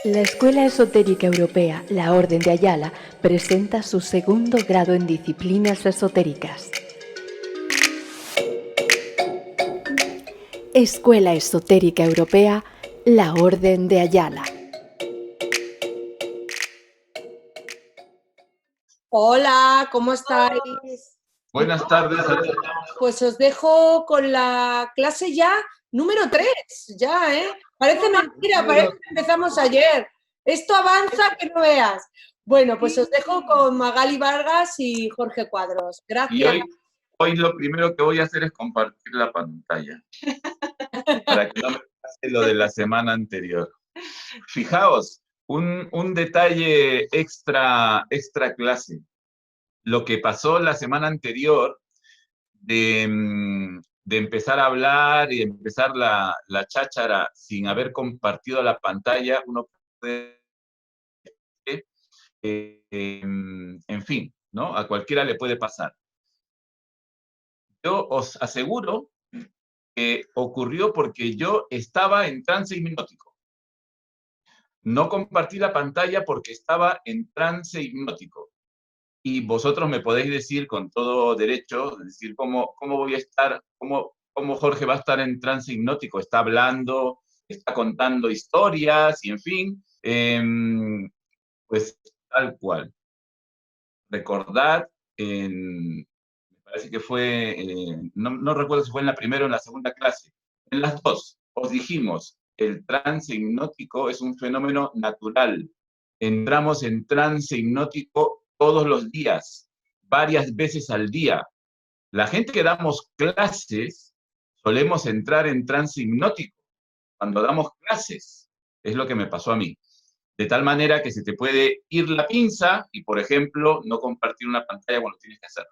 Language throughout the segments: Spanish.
La Escuela Esotérica Europea, la Orden de Ayala, presenta su segundo grado en disciplinas esotéricas. Escuela Esotérica Europea, la Orden de Ayala. Hola, ¿cómo estáis? Buenas tardes a todos. Pues os dejo con la clase ya número 3, ya, ¿eh? Parece mentira, parece que empezamos ayer. Esto avanza que no veas. Bueno, pues os dejo con Magali Vargas y Jorge Cuadros. Gracias. Y hoy lo primero que voy a hacer es compartir la pantalla. Para que no me pase lo de la semana anterior. Fijaos, un detalle extra clase. Lo que pasó la semana anterior de empezar a hablar y empezar la cháchara sin haber compartido la pantalla, uno puede, en fin, ¿no? A cualquiera le puede pasar. Yo os aseguro que ocurrió porque yo estaba en trance hipnótico. No compartí la pantalla porque estaba en trance hipnótico. Y vosotros me podéis decir con todo derecho, decir cómo voy a estar, cómo Jorge va a estar en trance hipnótico. Está hablando, está contando historias y en fin, pues tal cual. Recordad, me parece que fue, no recuerdo si fue en la primera o en la segunda clase, en las dos, os dijimos, el trance hipnótico es un fenómeno natural. Entramos en trance hipnótico todos los días, varias veces al día. La gente que damos clases, solemos entrar en trance hipnótico cuando damos clases. Es lo que me pasó a mí. De tal manera que se te puede ir la pinza y, por ejemplo, no compartir una pantalla cuando tienes que hacerlo.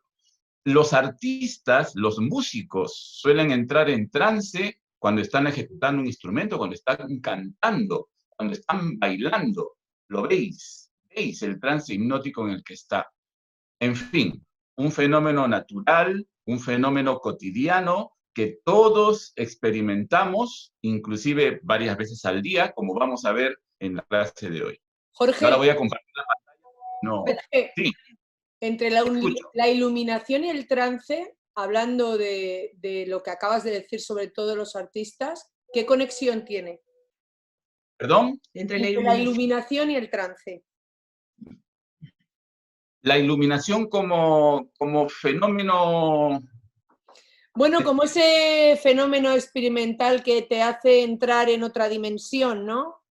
Los artistas, los músicos, suelen entrar en trance cuando están ejecutando un instrumento, cuando están cantando, cuando están bailando. ¿Lo veis? ¿Veis el trance hipnótico en el que está? En fin, un fenómeno natural, un fenómeno cotidiano que todos experimentamos, inclusive varias veces al día, como vamos a ver en la clase de hoy. Jorge, ahora voy a compartir la pantalla. No. Sí. Entre la iluminación y el trance, hablando de lo que acabas de decir sobre todos los artistas, ¿qué conexión tiene? ¿Perdón? Entre la iluminación y el trance. La iluminación como fenómeno... Bueno, como ese fenómeno experimental que te hace entrar en otra dimensión, ¿no?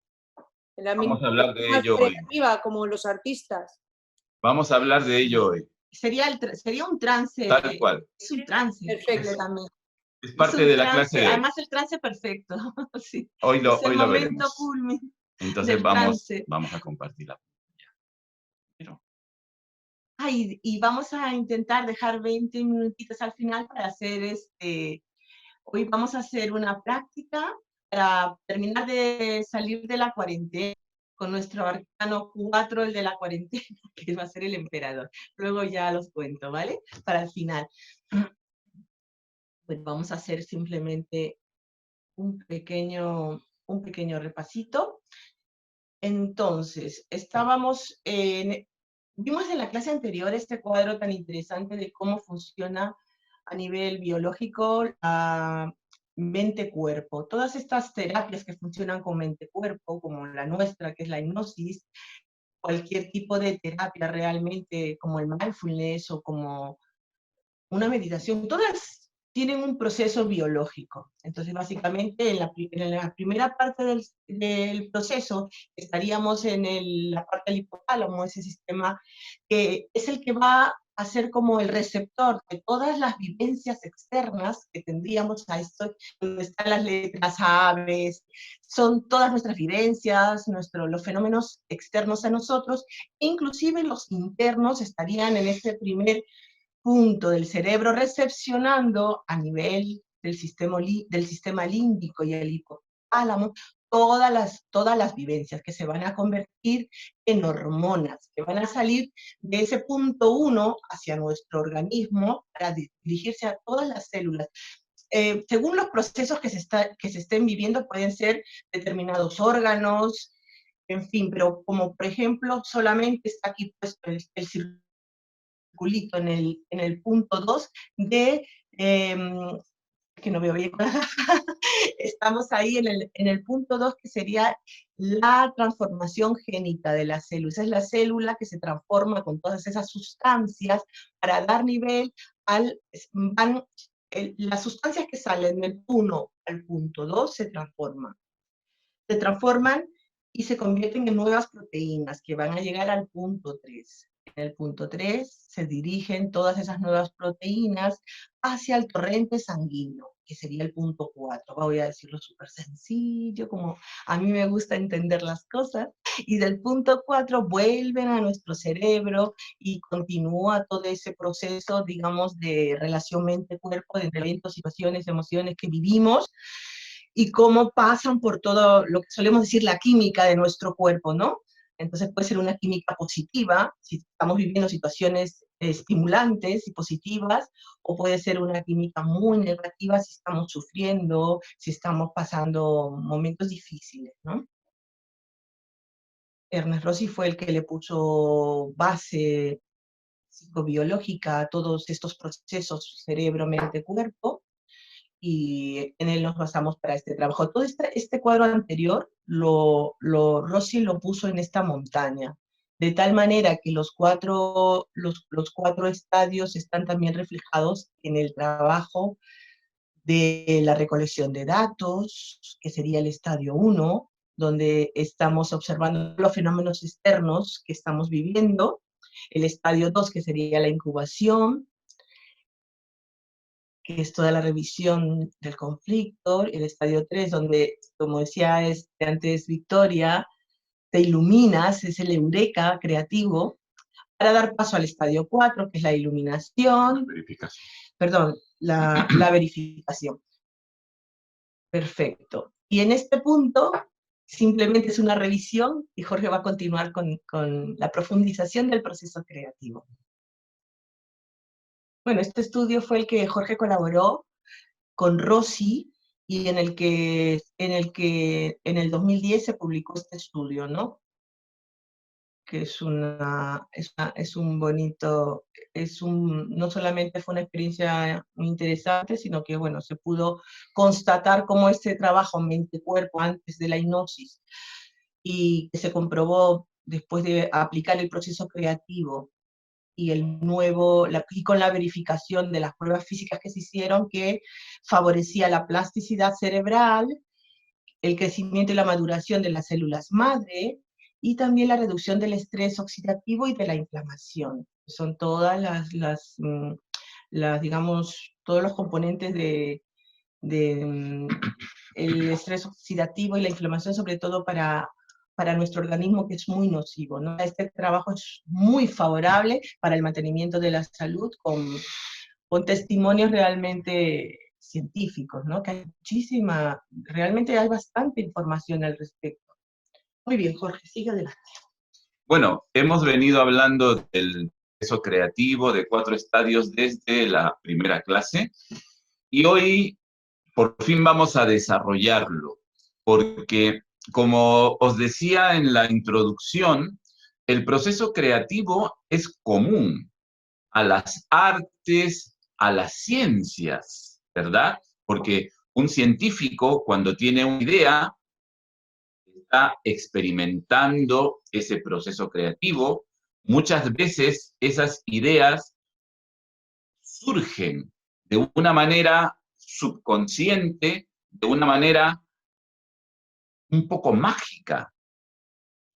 En la Vamos a hablar de ello creativa, hoy. Como los artistas. Vamos a hablar de ello hoy. Sería un trance. Tal cual. Es un trance. Perfecto. También. Es parte de la clase de hoy. Además, el trance perfecto. Sí. Hoy lo veremos. Entonces vamos a compartir la pantalla. Y vamos a intentar dejar 20 minutitos al final para hacer hoy vamos a hacer una práctica para terminar de salir de la cuarentena con nuestro arcano 4, el de la cuarentena, que va a ser el emperador. Luego ya los cuento, ¿vale? Para el final. Pues vamos a hacer simplemente un pequeño repasito. Entonces, vimos en la clase anterior este cuadro tan interesante de cómo funciona a nivel biológico la mente-cuerpo. Todas estas terapias que funcionan con mente-cuerpo, como la nuestra, que es la hipnosis, cualquier tipo de terapia realmente, como el mindfulness o como una meditación, todas tienen un proceso biológico. Entonces, básicamente, en la primera parte del proceso, estaríamos en la parte del hipotálamo, ese sistema que es el que va a ser como el receptor de todas las vivencias externas que tendríamos a esto, donde están las letras aves, son todas nuestras vivencias, los fenómenos externos a nosotros, inclusive los internos estarían en ese primer punto del cerebro recepcionando a nivel del sistema límbico y el hipotálamo todas las vivencias que se van a convertir en hormonas, que van a salir de ese punto 1 hacia nuestro organismo para dirigirse a todas las células. Según los procesos que se estén viviendo, pueden ser determinados órganos, en fin, pero como por ejemplo solamente está aquí puesto el circulito en el punto 2 de, que no veo bien, estamos ahí en el punto 2, que sería la transformación génica de la célula. Esa es la célula que se transforma con todas esas sustancias para dar nivel las sustancias que salen del 1 al punto 2 se transforman y se convierten en nuevas proteínas que van a llegar al punto 3. En el punto 3 se dirigen todas esas nuevas proteínas hacia el torrente sanguíneo, que sería el punto 4. Voy a decirlo súper sencillo, como a mí me gusta entender las cosas. Y del punto 4 vuelven a nuestro cerebro y continúa todo ese proceso, digamos, de relación mente-cuerpo, de eventos, situaciones, emociones que vivimos, y cómo pasan por todo lo que solemos decir la química de nuestro cuerpo, ¿no? Entonces puede ser una química positiva, si estamos viviendo situaciones estimulantes y positivas, o puede ser una química muy negativa si estamos sufriendo, si estamos pasando momentos difíciles, ¿no? Ernest Rossi fue el que le puso base psicobiológica a todos estos procesos cerebro, mente, cuerpo, y en él nos basamos para este trabajo. Todo este cuadro anterior, Rossi lo puso en esta montaña, de tal manera que los cuatro estadios están también reflejados en el trabajo de la recolección de datos, que sería el estadio 1, donde estamos observando los fenómenos externos que estamos viviendo, el estadio 2, que sería la incubación, que es toda la revisión del conflicto, el estadio 3, donde, como decía antes Victoria, te iluminas, es el eureka creativo, para dar paso al estadio 4, que es la iluminación, perdón, la verificación. Perfecto. Y en este punto, simplemente es una revisión, y Jorge va a continuar con la profundización del proceso creativo. Bueno, este estudio fue el que Jorge colaboró con Rossi, y en el 2010 se publicó este estudio, ¿no? Que no solamente fue una experiencia muy interesante, sino que, bueno, se pudo constatar cómo este trabajo mente-cuerpo antes de la hipnosis, y que se comprobó después de aplicar el proceso creativo y con la verificación de las pruebas físicas que se hicieron, que favorecía la plasticidad cerebral, el crecimiento y la maduración de las células madre, y también la reducción del estrés oxidativo y de la inflamación. Son todas digamos, todos los componentes el estrés oxidativo y la inflamación, sobre todo para nuestro organismo, que es muy nocivo, ¿no? Este trabajo es muy favorable para el mantenimiento de la salud, con testimonios realmente científicos, ¿no? Que hay realmente hay bastante información al respecto. Muy bien, Jorge, sigue adelante. Bueno, hemos venido hablando del proceso creativo de 4 estadios desde la primera clase, y hoy por fin vamos a desarrollarlo, porque como os decía en la introducción, el proceso creativo es común a las artes, a las ciencias, ¿verdad? Porque un científico, cuando tiene una idea, está experimentando ese proceso creativo. Muchas veces esas ideas surgen de una manera subconsciente, de una manera un poco mágica.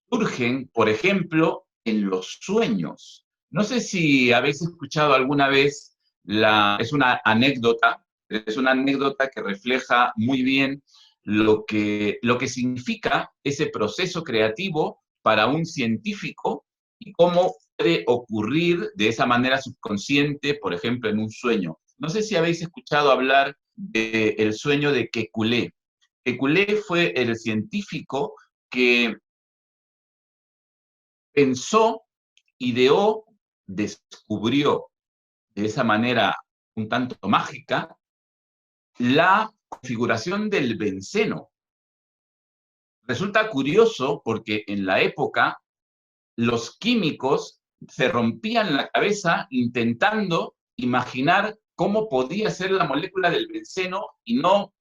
Surgen, por ejemplo, en los sueños. No sé si habéis escuchado alguna vez, es una anécdota que refleja muy bien lo que significa ese proceso creativo para un científico y cómo puede ocurrir de esa manera subconsciente, por ejemplo, en un sueño. No sé si habéis escuchado hablar del sueño de Kekulé. Kekulé fue el científico que pensó, ideó, descubrió de esa manera un tanto mágica la configuración del benceno. Resulta curioso porque en la época los químicos se rompían la cabeza intentando imaginar cómo podía ser la molécula del benceno y no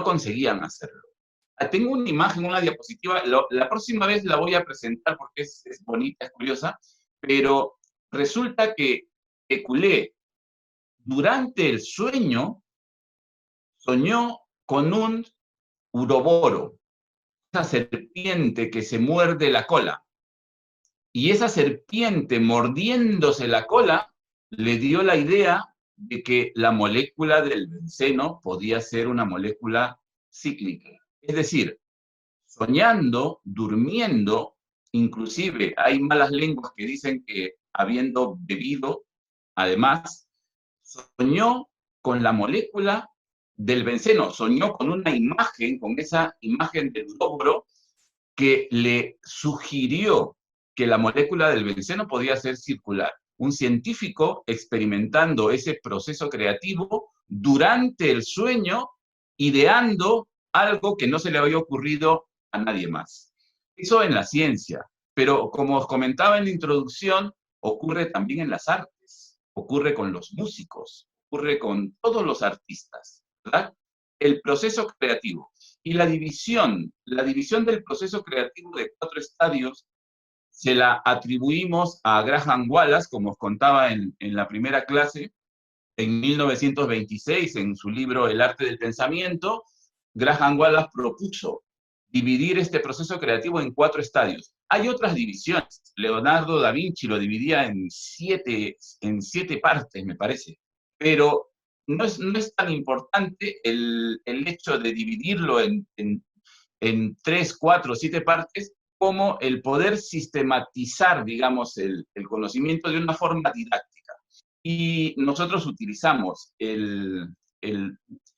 conseguían hacerlo. Tengo una imagen, una diapositiva, la próxima vez la voy a presentar porque es bonita, es curiosa, pero resulta que Kekulé, durante el sueño, soñó con un uroboro, esa serpiente que se muerde la cola. Y esa serpiente mordiéndose la cola le dio la idea de que la molécula del benceno podía ser una molécula cíclica. Es decir, soñando, durmiendo, inclusive hay malas lenguas que dicen que habiendo bebido, además, soñó con la molécula del benceno, soñó con una imagen, con esa imagen del uroboro, que le sugirió que la molécula del benceno podía ser circular. Un científico experimentando ese proceso creativo durante el sueño, ideando algo que no se le había ocurrido a nadie más. Eso en la ciencia, pero como os comentaba en la introducción, ocurre también en las artes, ocurre con los músicos, ocurre con todos los artistas, ¿verdad? El proceso creativo. Y la división del proceso creativo de 4 estadios se la atribuimos a Graham Wallace, como os contaba en la primera clase, en 1926, en su libro El arte del pensamiento. Graham Wallace propuso dividir este proceso creativo en 4 estadios. Hay otras divisiones. Leonardo da Vinci lo dividía en 7 partes, me parece. Pero no es tan importante el hecho de dividirlo en 3, 4, 7 partes, como el poder sistematizar, digamos, el conocimiento de una forma didáctica. Y nosotros utilizamos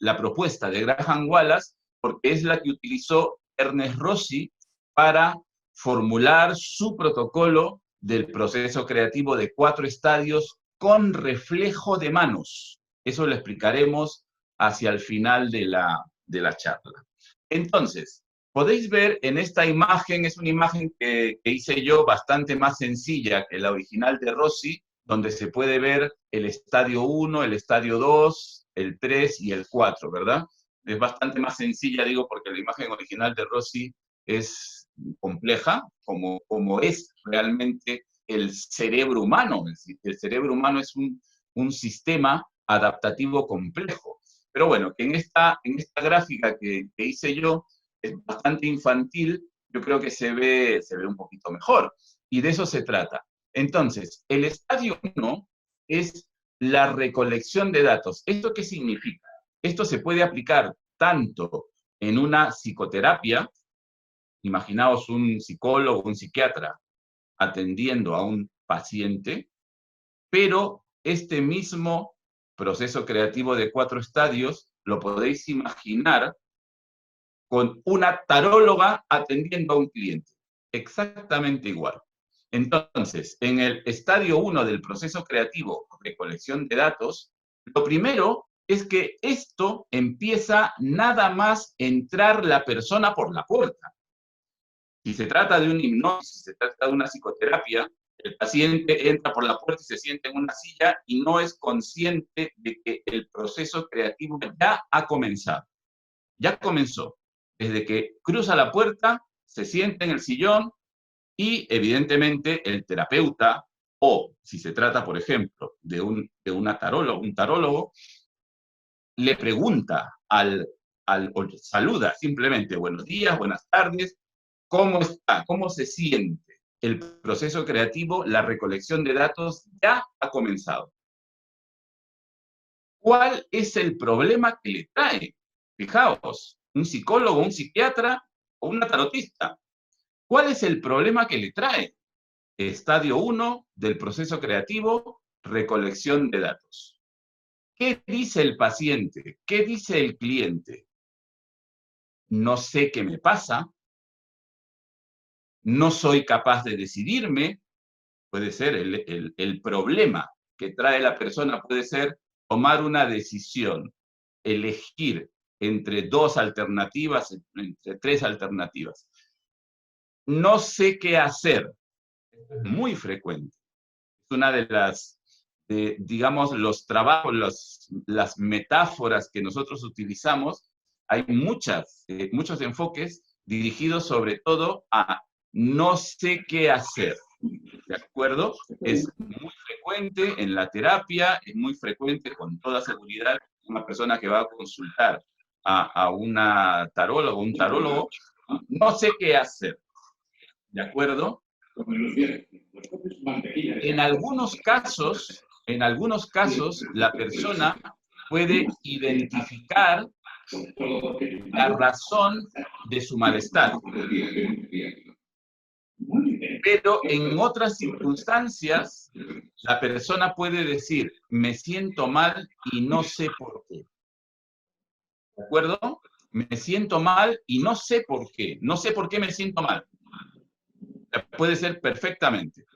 la propuesta de Graham Wallace porque es la que utilizó Ernest Rossi para formular su protocolo del proceso creativo de 4 estadios con reflejo de manos. Eso lo explicaremos hacia el final de la charla. Entonces, podéis ver en esta imagen, es una imagen que hice yo bastante más sencilla que la original de Rossi, donde se puede ver el estadio 1, el estadio 2, el 3 y el 4, ¿verdad? Es bastante más sencilla, digo, porque la imagen original de Rossi es compleja, como es realmente el cerebro humano. Es decir, el cerebro humano es un sistema adaptativo complejo. Pero bueno, que en esta gráfica que hice yo, es bastante infantil, yo creo que se ve un poquito mejor. Y de eso se trata. Entonces, el estadio 1 es la recolección de datos. ¿Esto qué significa? Esto se puede aplicar tanto en una psicoterapia, imaginaos un psicólogo, un psiquiatra atendiendo a un paciente, pero este mismo proceso creativo de 4 estadios lo podéis imaginar con una taróloga atendiendo a un cliente. Exactamente igual. Entonces, en el estadio 1 del proceso creativo de colección de datos, lo primero es que esto empieza nada más entrar la persona por la puerta. Si se trata de un hipnosis, si se trata de una psicoterapia, el paciente entra por la puerta y se sienta en una silla y no es consciente de que el proceso creativo ya ha comenzado. Ya comenzó. Desde que cruza la puerta, se sienta en el sillón y evidentemente el terapeuta, o si se trata, por ejemplo, de un tarólogo, le pregunta o saluda simplemente, buenos días, buenas tardes, ¿cómo está? ¿Cómo se siente? El proceso creativo, la recolección de datos ya ha comenzado. ¿Cuál es el problema que le trae? Fijaos, un psicólogo, un psiquiatra o una tarotista. ¿Cuál es el problema que le trae? Estadio 1 del proceso creativo, recolección de datos. ¿Qué dice el paciente? ¿Qué dice el cliente? No sé qué me pasa, no soy capaz de decidirme. Puede ser el problema que trae la persona, puede ser tomar una decisión, elegir entre 2 alternativas, entre 3 alternativas. No sé qué hacer. Es muy frecuente. Es una de las, digamos, los trabajos, las metáforas que nosotros utilizamos. Hay muchos enfoques dirigidos sobre todo a no sé qué hacer. ¿De acuerdo? Es muy frecuente en la terapia, es muy frecuente con toda seguridad una persona que va a consultar a una taróloga, un tarólogo, no sé qué hacer. ¿De acuerdo? En algunos casos, la persona puede identificar la razón de su malestar. Pero en otras circunstancias, la persona puede decir, me siento mal y no sé por qué. ¿De acuerdo? Me siento mal y no sé por qué. No sé por qué me siento mal. Puede ser perfectamente.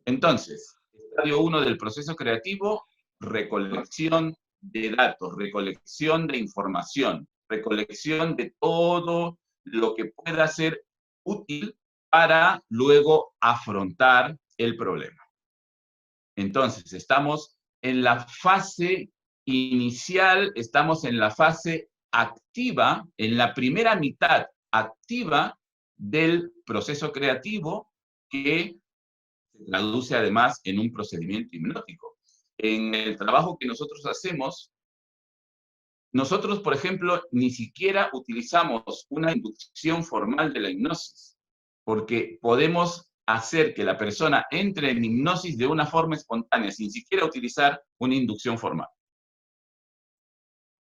Entonces, estadio 1 del proceso creativo, recolección de datos, recolección de información, recolección de todo lo que pueda ser útil para luego afrontar el problema. Entonces, estamos en la fase inicial, estamos en la fase activa, en la primera mitad activa del proceso creativo, que se traduce además en un procedimiento hipnótico. En el trabajo que nosotros hacemos, nosotros, por ejemplo, ni siquiera utilizamos una inducción formal de la hipnosis, porque podemos hacer que la persona entre en hipnosis de una forma espontánea, sin siquiera utilizar una inducción formal.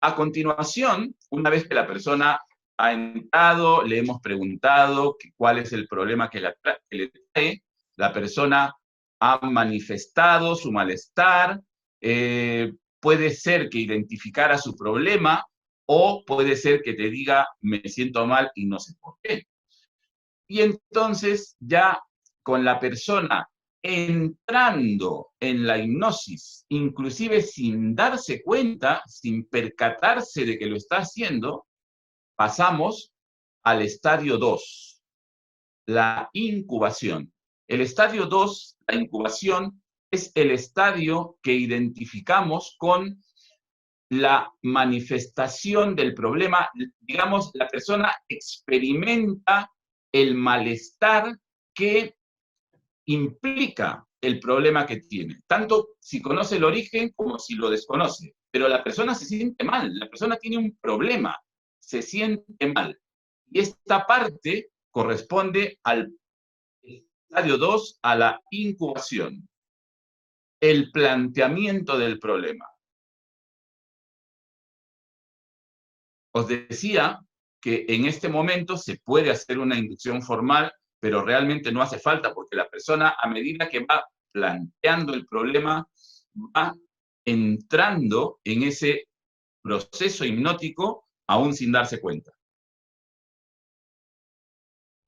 A continuación, una vez que la persona ha entrado, le hemos preguntado cuál es el problema que le trae, la persona ha manifestado su malestar, puede ser que identificara su problema o puede ser que te diga, me siento mal y no sé por qué. Y entonces ya con la persona entrando en la hipnosis, inclusive sin darse cuenta, sin percatarse de que lo está haciendo, pasamos al estadio 2, la incubación. El estadio 2, la incubación, es el estadio que identificamos con la manifestación del problema. Digamos, la persona experimenta el malestar que implica el problema que tiene, tanto si conoce el origen como si lo desconoce. Pero la persona se siente mal, la persona tiene un problema, se siente mal. Y esta parte corresponde al estadio 2, a la incubación, el planteamiento del problema. Os decía que en este momento se puede hacer una inducción formal, pero realmente no hace falta, porque la persona, a medida que va planteando el problema, va entrando en ese proceso hipnótico aún sin darse cuenta.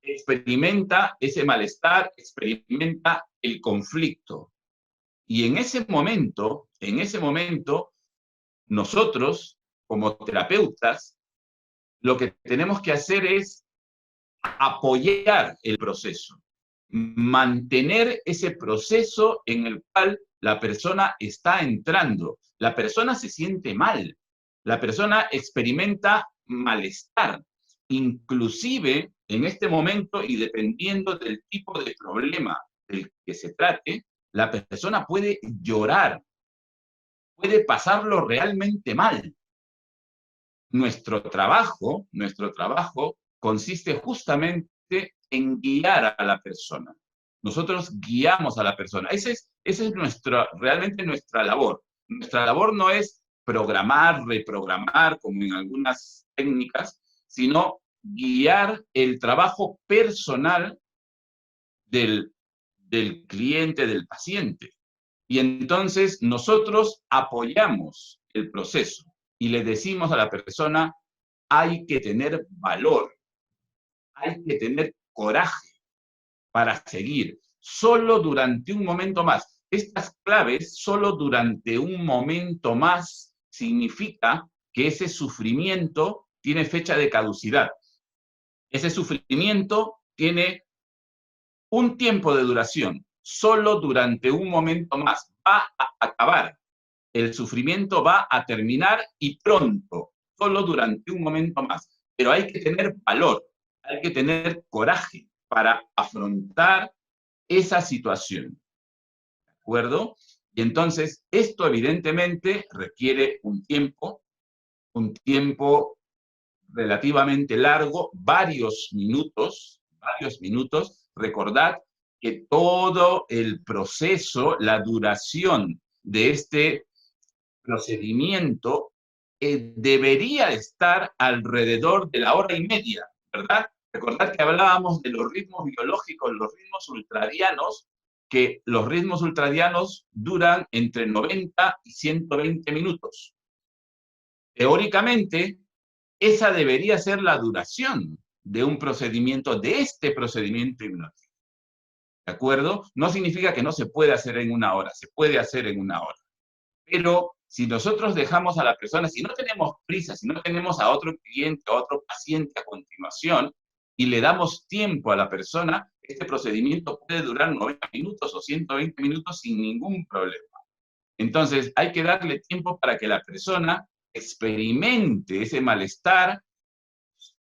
Experimenta ese malestar, experimenta el conflicto. Y en ese momento, nosotros, como terapeutas, lo que tenemos que hacer es apoyar el proceso, mantener ese proceso en el cual la persona está entrando. La persona se siente mal, la persona experimenta malestar. Inclusive en este momento, y dependiendo del tipo de problema del que se trate, la persona puede llorar, puede pasarlo realmente mal. Nuestro trabajo consiste justamente en guiar a la persona. Nosotros guiamos a la persona. Esa es realmente nuestra labor. Nuestra labor no es programar, reprogramar, como en algunas técnicas, sino guiar el trabajo personal del cliente, del paciente. Y entonces nosotros apoyamos el proceso y le decimos a la persona, hay que tener valor, hay que tener coraje para seguir, solo durante un momento más. Estas claves, solo durante un momento más, significa que ese sufrimiento tiene fecha de caducidad. Ese sufrimiento tiene un tiempo de duración, solo durante un momento más. Va a acabar. El sufrimiento va a terminar y pronto, solo durante un momento más. Pero hay que tener valor, hay que tener coraje para afrontar esa situación. ¿De acuerdo? Y entonces, esto evidentemente requiere un tiempo relativamente largo, varios minutos. Recordad que todo el proceso, la duración de este procedimiento debería estar alrededor de la hora y media, ¿verdad? Recordad que hablábamos de los ritmos biológicos, los ritmos ultradianos, que los ritmos ultradianos duran entre 90 y 120 minutos. Teóricamente, esa debería ser la duración de un procedimiento, de este procedimiento hipnótico. ¿De acuerdo? No significa que no se pueda hacer en una hora, se puede hacer en una hora. Pero si nosotros dejamos a la persona, si no tenemos prisa, si no tenemos a otro cliente, a otro paciente a continuación, y le damos tiempo a la persona, este procedimiento puede durar 90 minutos o 120 minutos sin ningún problema. Entonces, hay que darle tiempo para que la persona experimente ese malestar,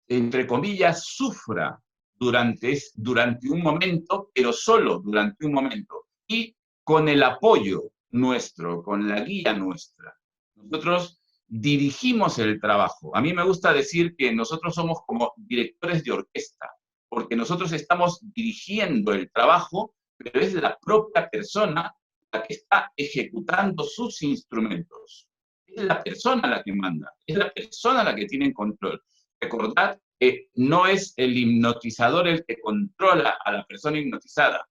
entre comillas, sufra durante un momento, pero solo durante un momento, y con el apoyo nuestro, con la guía nuestra. Nosotros dirigimos el trabajo. A mí me gusta decir que nosotros somos como directores de orquesta, porque nosotros estamos dirigiendo el trabajo, pero es la propia persona la que está ejecutando sus instrumentos. Es la persona la que manda, es la persona la que tiene control. Recordad que no es el hipnotizador el que controla a la persona hipnotizada,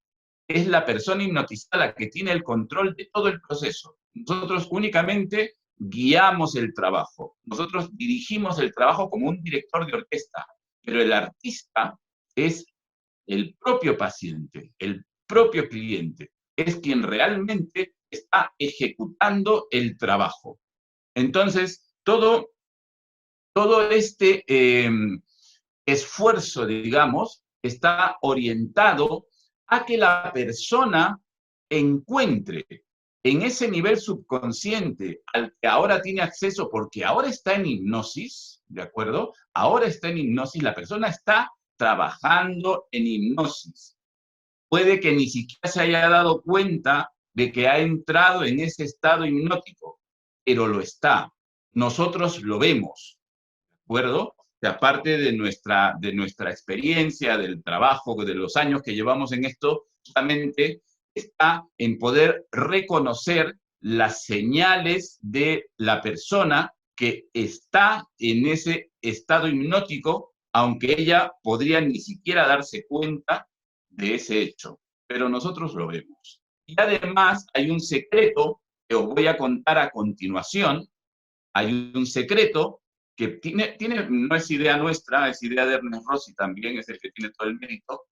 es la persona hipnotizada la que tiene el control de todo el proceso. Nosotros únicamente guiamos el trabajo, nosotros dirigimos el trabajo como un director de orquesta, pero el artista es el propio paciente, el propio cliente, es quien realmente está ejecutando el trabajo. Entonces, todo este esfuerzo, digamos, está orientado a que la persona encuentre en ese nivel subconsciente al que ahora tiene acceso, porque ahora está en hipnosis, ¿de acuerdo? Ahora está en hipnosis, la persona está trabajando en hipnosis. Puede que ni siquiera se haya dado cuenta de que ha entrado en ese estado hipnótico, pero lo está. Nosotros lo vemos, ¿de acuerdo? Que aparte de nuestra experiencia, del trabajo, de los años que llevamos en esto, justamente está en poder reconocer las señales de la persona que está en ese estado hipnótico, aunque ella podría ni siquiera darse cuenta de ese hecho, pero nosotros lo vemos. Y además hay un secreto que os voy a contar a continuación. Hay un secreto que no es idea nuestra, es idea de Ernest Rossi también, es el que tiene todo el mérito,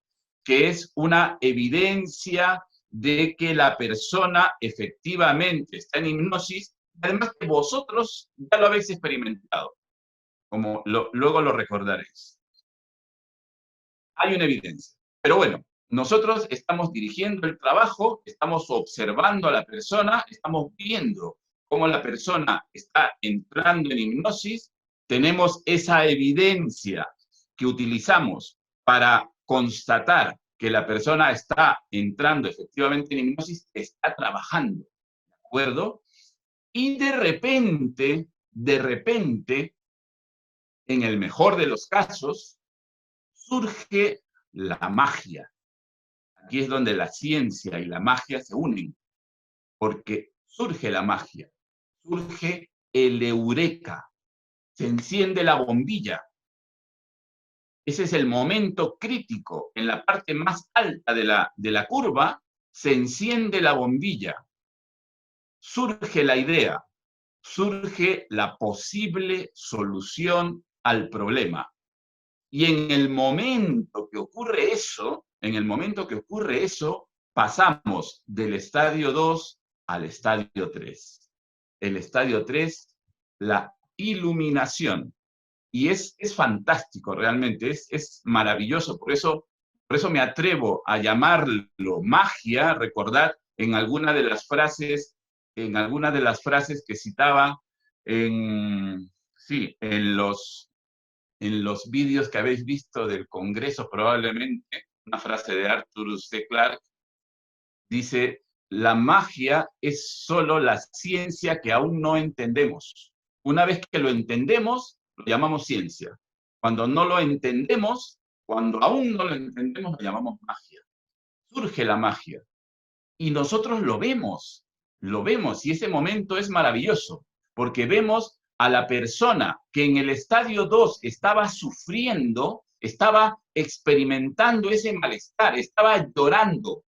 que es una evidencia de que la persona efectivamente está en hipnosis, además que vosotros ya lo habéis experimentado, como luego lo recordaréis. Hay una evidencia. Pero bueno, nosotros estamos dirigiendo el trabajo, estamos observando a la persona, estamos viendo cómo la persona está entrando en hipnosis, tenemos esa evidencia que utilizamos para constatar que la persona está entrando efectivamente en hipnosis, está trabajando, ¿de acuerdo? Y de repente, en el mejor de los casos, surge la magia. Aquí es donde la ciencia y la magia se unen, porque surge la magia, surge el eureka, se enciende la bombilla. Ese es el momento crítico, en la parte más alta de la curva, se enciende la bombilla, surge la idea, surge la posible solución al problema. Y en el momento que ocurre eso, pasamos del estadio 2 al estadio 3. El estadio 3, la iluminación. Y es fantástico realmente, es maravilloso. Por eso me atrevo a llamarlo magia. Recordad en alguna de las frases que citaba sí, en los vídeos que habéis visto del Congreso, probablemente, una frase de Arthur C. Clarke, dice: la magia es solo la ciencia que aún no entendemos. Una vez que lo entendemos, lo llamamos ciencia. Cuando no lo entendemos, cuando aún no lo entendemos, lo llamamos magia. Surge la magia. Y nosotros lo vemos, y ese momento es maravilloso, porque vemos a la persona que en el estadio 2 estaba sufriendo, estaba experimentando ese malestar, estaba llorando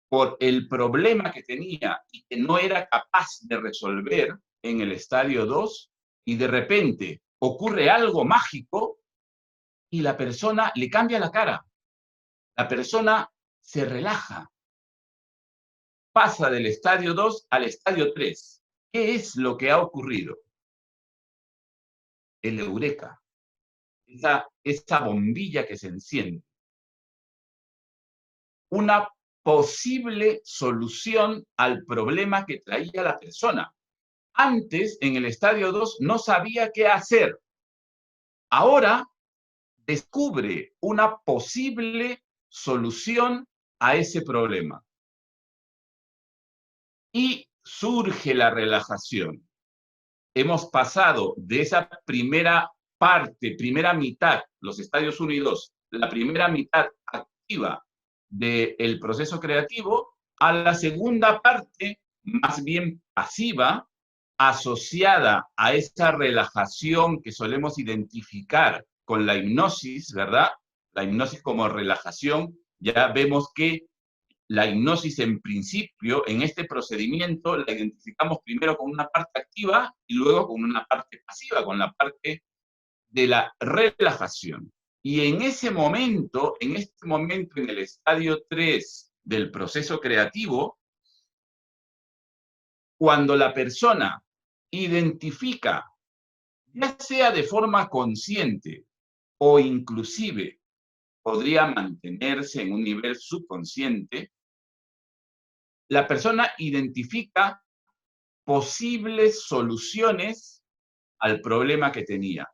por el problema que tenía y que no era capaz de resolver en el estadio 2, y de repente ocurre algo mágico y la persona le cambia la cara. La persona se relaja. Pasa del estadio 2 al estadio 3. ¿Qué es lo que ha ocurrido? El eureka. Esa bombilla que se enciende. Una posible solución al problema que traía la persona. Antes, en el estadio 2, no sabía qué hacer. Ahora descubre una posible solución a ese problema. Y surge la relajación. Hemos pasado de esa primera parte, primera mitad, los estadios 1 y 2, la primera mitad activa del proceso creativo, a la segunda parte, más bien pasiva, asociada a esa relajación que solemos identificar con la hipnosis, ¿verdad? La hipnosis como relajación. Ya vemos que la hipnosis, en principio, en este procedimiento, la identificamos primero con una parte activa y luego con una parte pasiva, con la parte de la relajación. Y en este momento, en el estadio 3 del proceso creativo, cuando la persona identifica, ya sea de forma consciente o inclusive podría mantenerse en un nivel subconsciente, la persona identifica posibles soluciones al problema que tenía.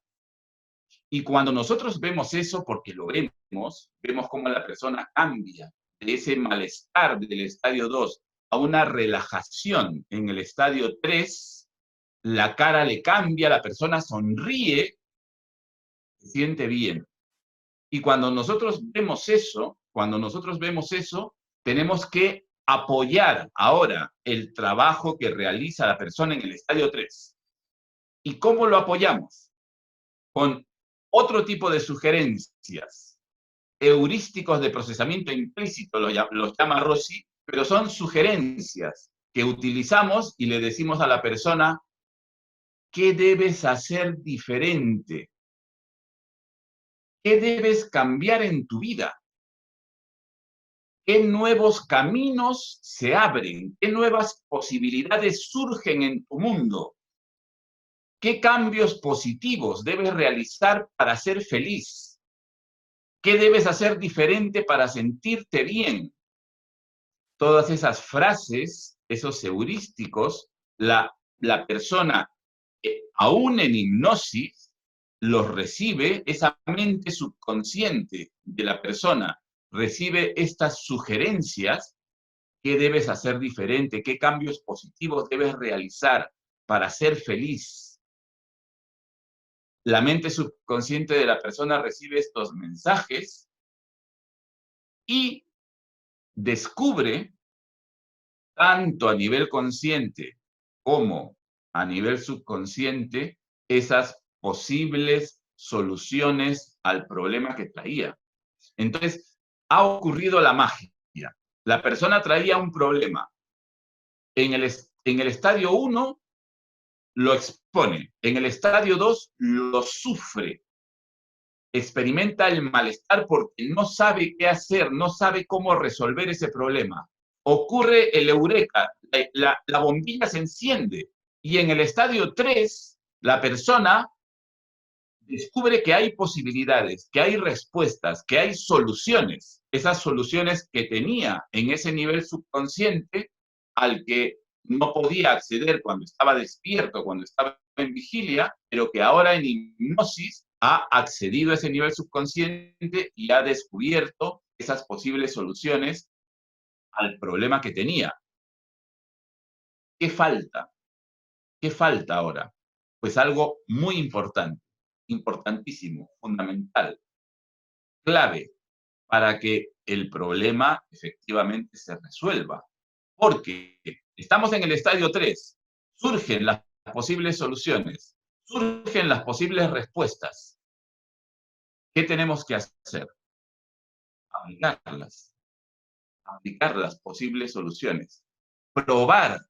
Y cuando nosotros vemos eso, porque lo vemos cómo la persona cambia de ese malestar del estadio 2 a una relajación en el estadio 3, la cara le cambia, la persona sonríe, se siente bien. Y cuando nosotros vemos eso, tenemos que apoyar ahora el trabajo que realiza la persona en el estadio 3. ¿Y cómo lo apoyamos? Con otro tipo de sugerencias, heurísticos de procesamiento implícito, los llama Rossi, pero son sugerencias que utilizamos y le decimos a la persona: ¿qué debes hacer diferente? ¿Qué debes cambiar en tu vida? ¿Qué nuevos caminos se abren? ¿Qué nuevas posibilidades surgen en tu mundo? ¿Qué cambios positivos debes realizar para ser feliz? ¿Qué debes hacer diferente para sentirte bien? Todas esas frases, esos heurísticos, la persona, aún en hipnosis, los recibe, esa mente subconsciente de la persona recibe estas sugerencias. ¿Qué debes hacer diferente? ¿Qué cambios positivos debes realizar para ser feliz? La mente subconsciente de la persona recibe estos mensajes y descubre, tanto a nivel consciente como a nivel subconsciente, esas posibles soluciones al problema que traía. Entonces, ha ocurrido la magia. La persona traía un problema. En el estadio 1 lo expone. En el estadio 2 lo sufre. Experimenta el malestar porque no sabe qué hacer, no sabe cómo resolver ese problema. Ocurre el eureka, la bombilla se enciende. Y en el estadio 3 la persona descubre que hay posibilidades, que hay respuestas, que hay soluciones. Esas soluciones que tenía en ese nivel subconsciente al que no podía acceder cuando estaba despierto, cuando estaba en vigilia, pero que ahora en hipnosis ha accedido a ese nivel subconsciente y ha descubierto esas posibles soluciones al problema que tenía. ¿Qué falta? ¿Qué falta ahora? Pues algo muy importante, importantísimo, fundamental, clave, para que el problema efectivamente se resuelva. Porque estamos en el estadio 3, surgen las posibles soluciones, surgen las posibles respuestas. ¿Qué tenemos que hacer? Aplicar las posibles soluciones, probar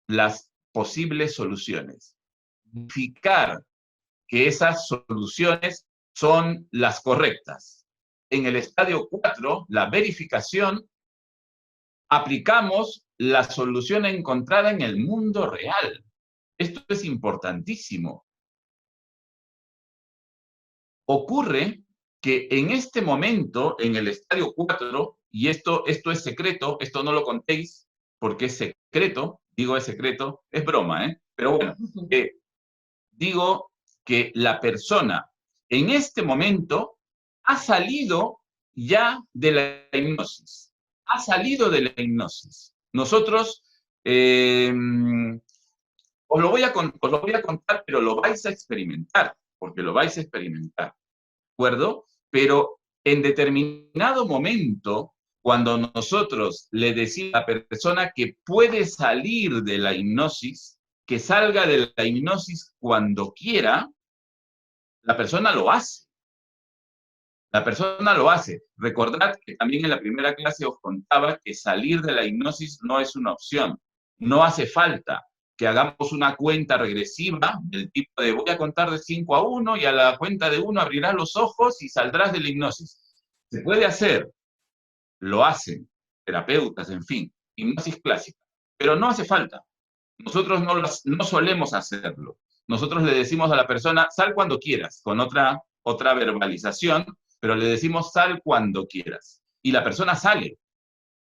las posibles soluciones, verificar que esas soluciones son las correctas. En el estadio 4, la verificación, aplicamos la solución encontrada en el mundo real. Esto es importantísimo. Ocurre que en este momento, en el estadio 4, y esto es secreto, esto no lo contéis porque es secreto, digo es secreto, es broma, ¿eh? Pero bueno, digo que la persona en este momento ha salido ya de la hipnosis. Ha salido de la hipnosis. Nosotros, os lo voy a contar, pero lo vais a experimentar, porque lo vais a experimentar, ¿de acuerdo? Pero en determinado momento, cuando nosotros le decimos a la persona que puede salir de la hipnosis, que salga de la hipnosis cuando quiera, la persona lo hace. La persona lo hace. Recordad que también en la primera clase os contaba que salir de la hipnosis no es una opción. No hace falta que hagamos una cuenta regresiva del tipo de voy a contar de 5 a 1 y a la cuenta de 1 abrirás los ojos y saldrás de la hipnosis. Se puede hacer, lo hacen terapeutas, en fin, hipnosis clásica, pero no hace falta. Nosotros no solemos hacerlo. Nosotros le decimos a la persona, sal cuando quieras, con otra verbalización, pero le decimos sal cuando quieras. Y la persona sale.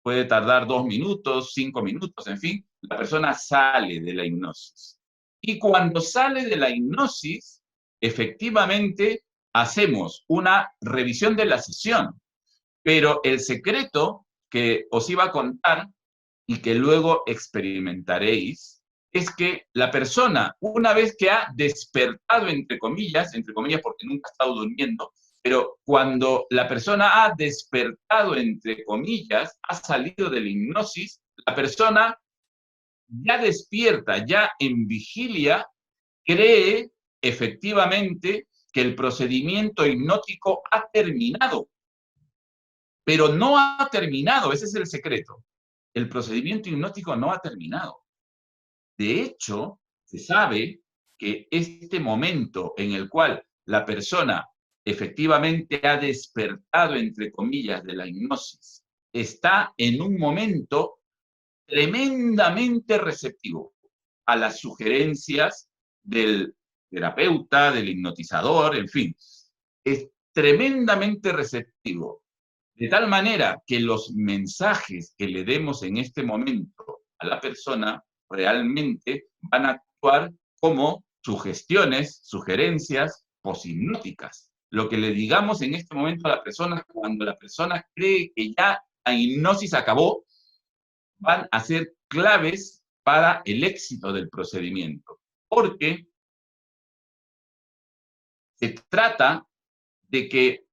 Puede tardar 2 minutos, 5 minutos, en fin, la persona sale de la hipnosis. Y cuando sale de la hipnosis, efectivamente hacemos una revisión de la sesión. Pero el secreto que os iba a contar y que luego experimentaréis es que la persona, una vez que ha despertado, entre comillas porque nunca ha estado durmiendo, pero cuando la persona ha despertado, entre comillas, ha salido de la hipnosis, la persona ya despierta, ya en vigilia, cree efectivamente que el procedimiento hipnótico ha terminado. Pero no ha terminado, ese es el secreto. El procedimiento hipnótico no ha terminado. De hecho, se sabe que este momento en el cual la persona efectivamente ha despertado, entre comillas, de la hipnosis, está en un momento tremendamente receptivo a las sugerencias del terapeuta, del hipnotizador, en fin. Es tremendamente receptivo. De tal manera que los mensajes que le demos en este momento a la persona realmente van a actuar como sugestiones, sugerencias poshipnóticas. Lo que le digamos en este momento a la persona, cuando la persona cree que ya la hipnosis acabó, van a ser claves para el éxito del procedimiento. Porque se trata de que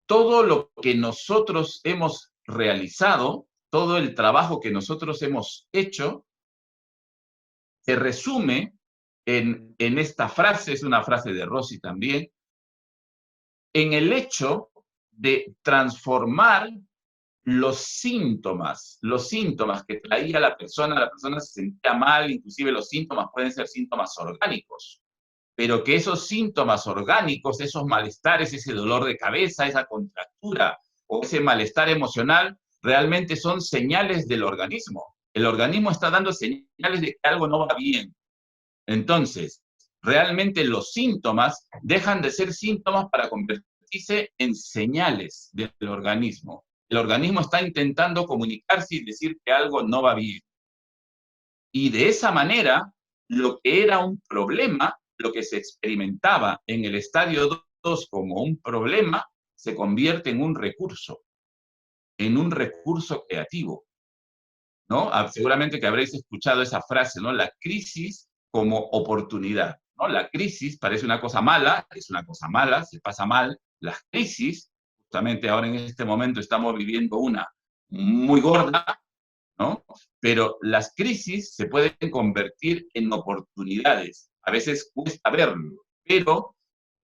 todo lo que nosotros hemos realizado, todo el trabajo que nosotros hemos hecho, se resume en esta frase, es una frase de Rossi también, en el hecho de transformar los síntomas que traía la persona se sentía mal, inclusive los síntomas pueden ser síntomas orgánicos, pero que esos síntomas orgánicos, esos malestares, ese dolor de cabeza, esa contractura o ese malestar emocional, realmente son señales del organismo. El organismo está dando señales de que algo no va bien. Entonces, realmente los síntomas dejan de ser síntomas para convertirse en señales del organismo. El organismo está intentando comunicarse y decir que algo no va bien. Y de esa manera, lo que era un problema, lo que se experimentaba en el estadio 2 como un problema, se convierte en un recurso creativo, ¿no? Seguramente que habréis escuchado esa frase, ¿no? La crisis como oportunidad, ¿no? La crisis parece una cosa mala, es una cosa mala, se pasa mal. Las crisis, justamente ahora en este momento estamos viviendo una muy gorda, ¿no? Pero las crisis se pueden convertir en oportunidades. A veces cuesta verlo, pero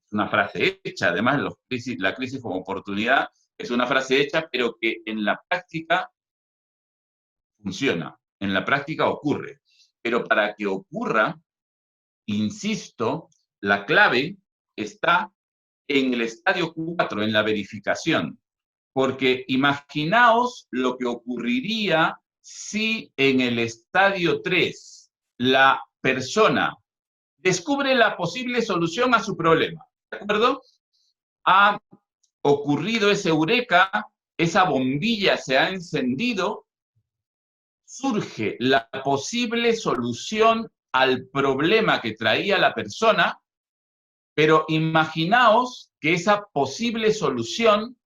es una frase hecha. Además, la crisis como oportunidad es una frase hecha, pero que en la práctica funciona, en la práctica ocurre. Pero para que ocurra, insisto, la clave está en el estadio 4, en la verificación. Porque imaginaos lo que ocurriría si en el estadio 3 la persona descubre la posible solución a su problema, ¿de acuerdo? Ha ocurrido ese eureka, esa bombilla se ha encendido, surge la posible solución al problema que traía la persona, pero imaginaos que esa posible solución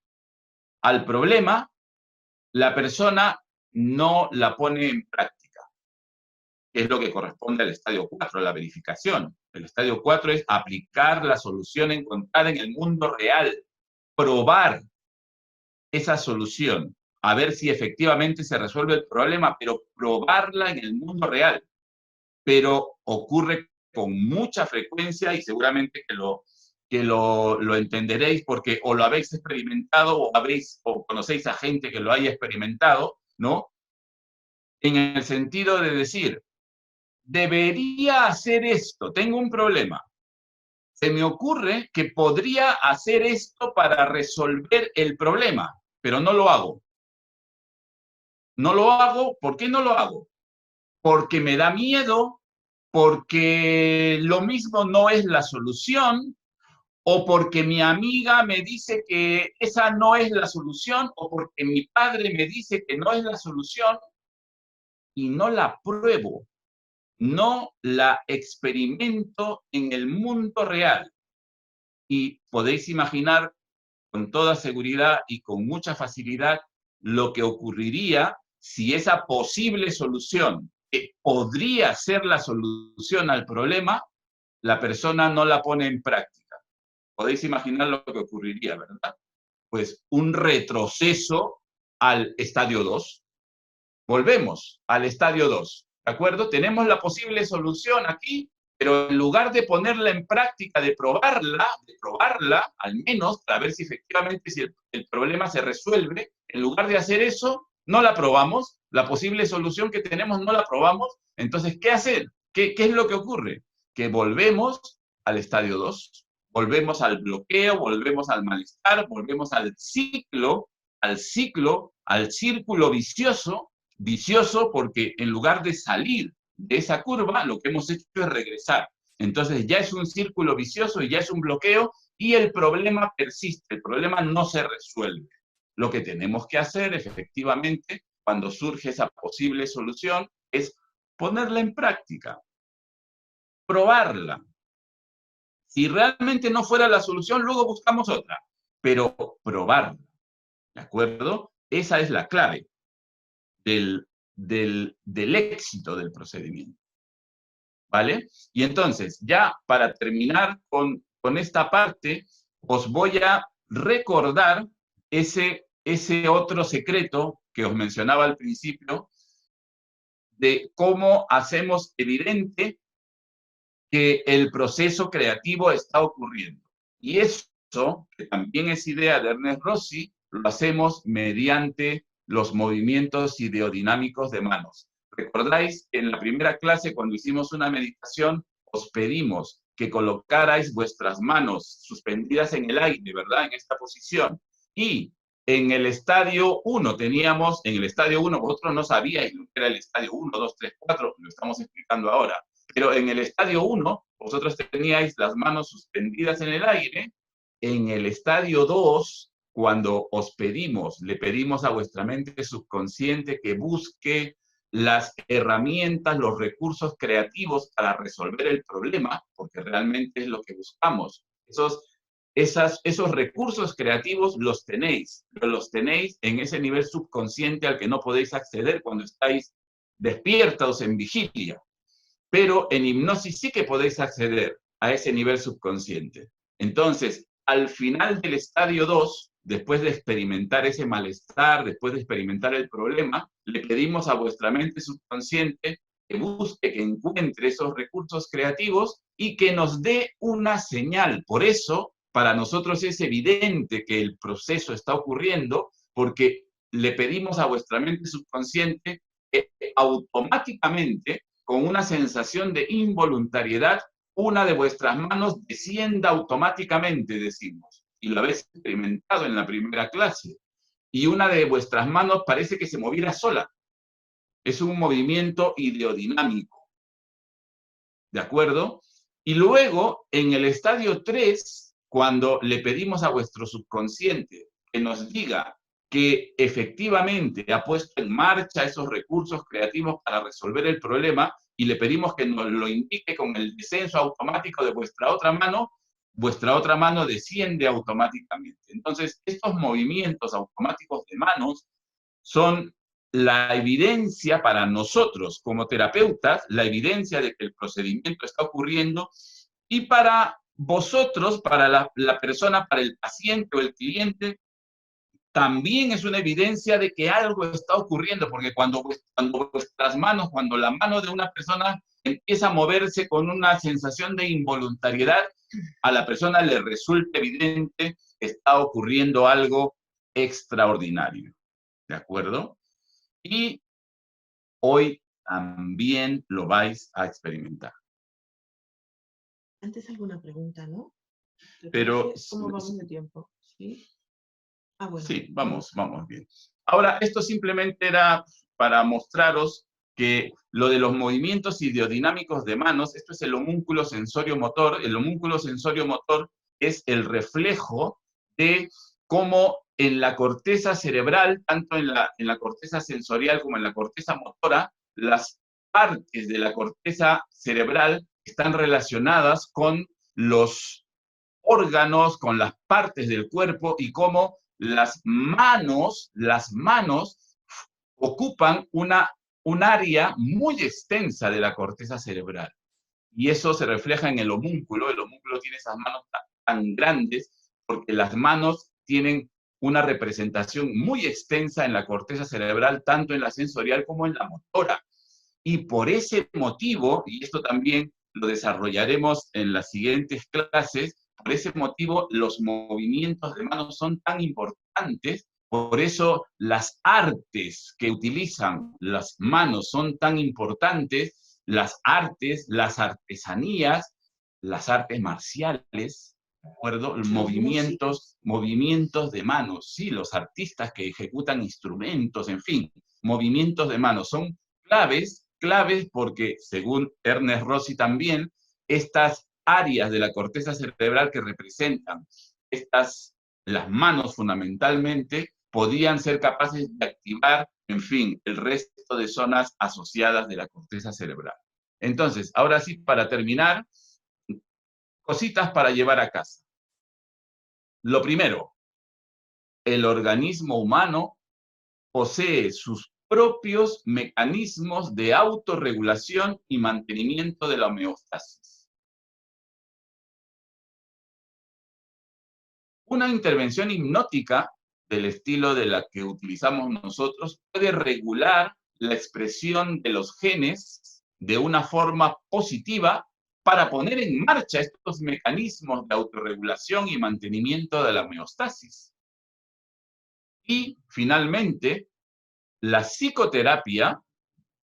al problema, la persona no la pone en práctica, que es lo que corresponde al estadio 4, la verificación. El estadio 4 es aplicar la solución encontrada en el mundo real, probar esa solución, a ver si efectivamente se resuelve el problema, pero probarla en el mundo real. Pero ocurre con mucha frecuencia y seguramente que lo entenderéis porque o lo habéis experimentado o conocéis a gente que lo haya experimentado, ¿no? En el sentido de decir, debería hacer esto, tengo un problema. Se me ocurre que podría hacer esto para resolver el problema, pero no lo hago. No lo hago, ¿por qué no lo hago? Porque me da miedo, porque lo mismo no es la solución, o porque mi amiga me dice que esa no es la solución, o porque mi padre me dice que no es la solución, y no la pruebo, no la experimento en el mundo real. Y podéis imaginar con toda seguridad y con mucha facilidad lo que ocurriría si esa posible solución, que podría ser la solución al problema, la persona no la pone en práctica. Podéis imaginar lo que ocurriría, ¿verdad? Pues un retroceso al estadio 2. Volvemos al estadio 2, ¿de acuerdo? Tenemos la posible solución aquí, pero en lugar de ponerla en práctica, de probarla al menos, para ver si efectivamente si el problema se resuelve, en lugar de hacer eso, no la probamos, la posible solución que tenemos no la probamos, entonces, ¿qué hacer? ¿Qué es lo que ocurre? Que volvemos al estadio 2, volvemos al bloqueo, volvemos al malestar, volvemos al círculo vicioso porque en lugar de salir de esa curva, lo que hemos hecho es regresar. Entonces ya es un círculo vicioso y ya es un bloqueo y el problema persiste, el problema no se resuelve. Lo que tenemos que hacer efectivamente cuando surge esa posible solución es ponerla en práctica, probarla. Si realmente no fuera la solución, luego buscamos otra, pero probarla, ¿de acuerdo? Esa es la clave del éxito del procedimiento, ¿vale? Y entonces, ya para terminar con esta parte, os voy a recordar ese otro secreto que os mencionaba al principio, de cómo hacemos evidente que el proceso creativo está ocurriendo. Y eso, que también es idea de Ernest Rossi, lo hacemos mediante los movimientos ideodinámicos de manos. ¿Recordáis que en la primera clase, cuando hicimos una meditación, os pedimos que colocarais vuestras manos suspendidas en el aire, ¿verdad? En esta posición. Y en el estadio 1 teníamos, en el estadio 1, vosotros no sabíais lo que era el estadio 1, 2, 3, 4, lo estamos explicando ahora. Pero en el estadio 1 vosotros teníais las manos suspendidas en el aire. En el estadio 2, cuando os pedimos, le pedimos a vuestra mente subconsciente que busque las herramientas, los recursos creativos para resolver el problema, porque realmente es lo que buscamos. Esos recursos creativos los tenéis, pero los tenéis en ese nivel subconsciente al que no podéis acceder cuando estáis despiertos en vigilia. Pero en hipnosis sí que podéis acceder a ese nivel subconsciente. Entonces, al final del estadio 2, después de experimentar ese malestar, después de experimentar el problema, le pedimos a vuestra mente subconsciente que busque, que encuentre esos recursos creativos y que nos dé una señal. Por eso, para nosotros es evidente que el proceso está ocurriendo, porque le pedimos a vuestra mente subconsciente que automáticamente, con una sensación de involuntariedad, una de vuestras manos descienda automáticamente, decimos, y lo habéis experimentado en la primera clase, y una de vuestras manos parece que se moviera sola. Es un movimiento ideodinámico, ¿de acuerdo? Y luego, en el estadio 3, cuando le pedimos a vuestro subconsciente que nos diga que efectivamente ha puesto en marcha esos recursos creativos para resolver el problema, y le pedimos que nos lo indique con el descenso automático de vuestra otra mano desciende automáticamente. Entonces, estos movimientos automáticos de manos son la evidencia para nosotros como terapeutas, la evidencia de que el procedimiento está ocurriendo, y para vosotros, para la persona, para el paciente o el cliente, también es una evidencia de que algo está ocurriendo, porque cuando vuestras manos, cuando la mano de una persona empieza a moverse con una sensación de involuntariedad, a la persona le resulta evidente que está ocurriendo algo extraordinario, ¿de acuerdo? Y hoy también lo vais a experimentar. Antes alguna pregunta, ¿no? Pero ¿Cómo vamos de tiempo? ¿Sí? Ah, bueno. Sí, vamos bien. Ahora, esto simplemente era para mostraros que lo de los movimientos ideodinámicos de manos, esto es el homúnculo sensorio-motor. El homúnculo sensorio-motor es el reflejo de cómo en la corteza cerebral, tanto en la corteza sensorial como en la corteza motora, las partes de la corteza cerebral están relacionadas con los órganos, con las partes del cuerpo, y cómo las manos ocupan un área muy extensa de la corteza cerebral. Y eso se refleja en el homúnculo. El homúnculo tiene esas manos tan grandes porque las manos tienen una representación muy extensa en la corteza cerebral, tanto en la sensorial como en la motora. Y por ese motivo, y esto también lo desarrollaremos en las siguientes clases, por ese motivo los movimientos de manos son tan importantes. Por eso las artes que utilizan las manos son tan importantes, las artes, las artesanías, las artes marciales, ¿de acuerdo? Movimientos de manos, sí, los artistas que ejecutan instrumentos, en fin, movimientos de manos son claves porque, según Ernest Rossi también, estas áreas de la corteza cerebral que representan las manos fundamentalmente, podían ser capaces de activar, en fin, el resto de zonas asociadas de la corteza cerebral. Entonces, ahora sí, para terminar, cositas para llevar a casa. Lo primero, el organismo humano posee sus propios mecanismos de autorregulación y mantenimiento de la homeostasis. Una intervención hipnótica del estilo de la que utilizamos nosotros puede regular la expresión de los genes de una forma positiva para poner en marcha estos mecanismos de autorregulación y mantenimiento de la homeostasis. Y, finalmente, la psicoterapia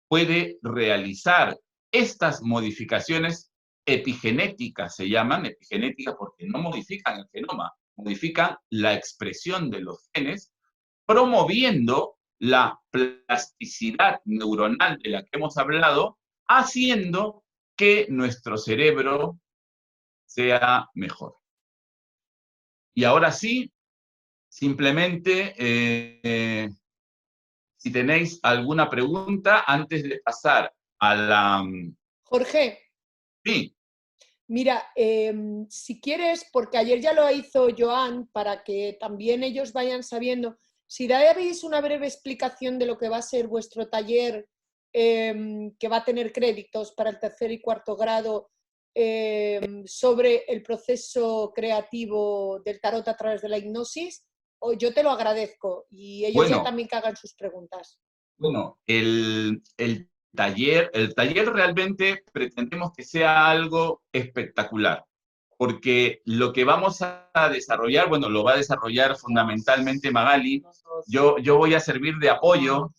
puede realizar estas modificaciones epigenéticas, se llaman epigenéticas porque no modifican el genoma, modifican la expresión de los genes, promoviendo la plasticidad neuronal de la que hemos hablado, haciendo que nuestro cerebro sea mejor. Y ahora sí, simplemente, si tenéis alguna pregunta antes de pasar a la... Jorge, Sí, mira, si quieres, porque ayer ya lo hizo Joan, para que también ellos vayan sabiendo, si dais una breve explicación de lo que va a ser vuestro taller, que va a tener créditos para el tercer y cuarto grado, sobre el proceso creativo del tarot a través de la hipnosis, yo te lo agradezco y ellos ya bueno, también que hagan sus preguntas. bueno, el taller realmente pretendemos que sea algo espectacular, porque lo que vamos a desarrollar, bueno, lo va a desarrollar fundamentalmente Magali. Yo voy a servir de apoyo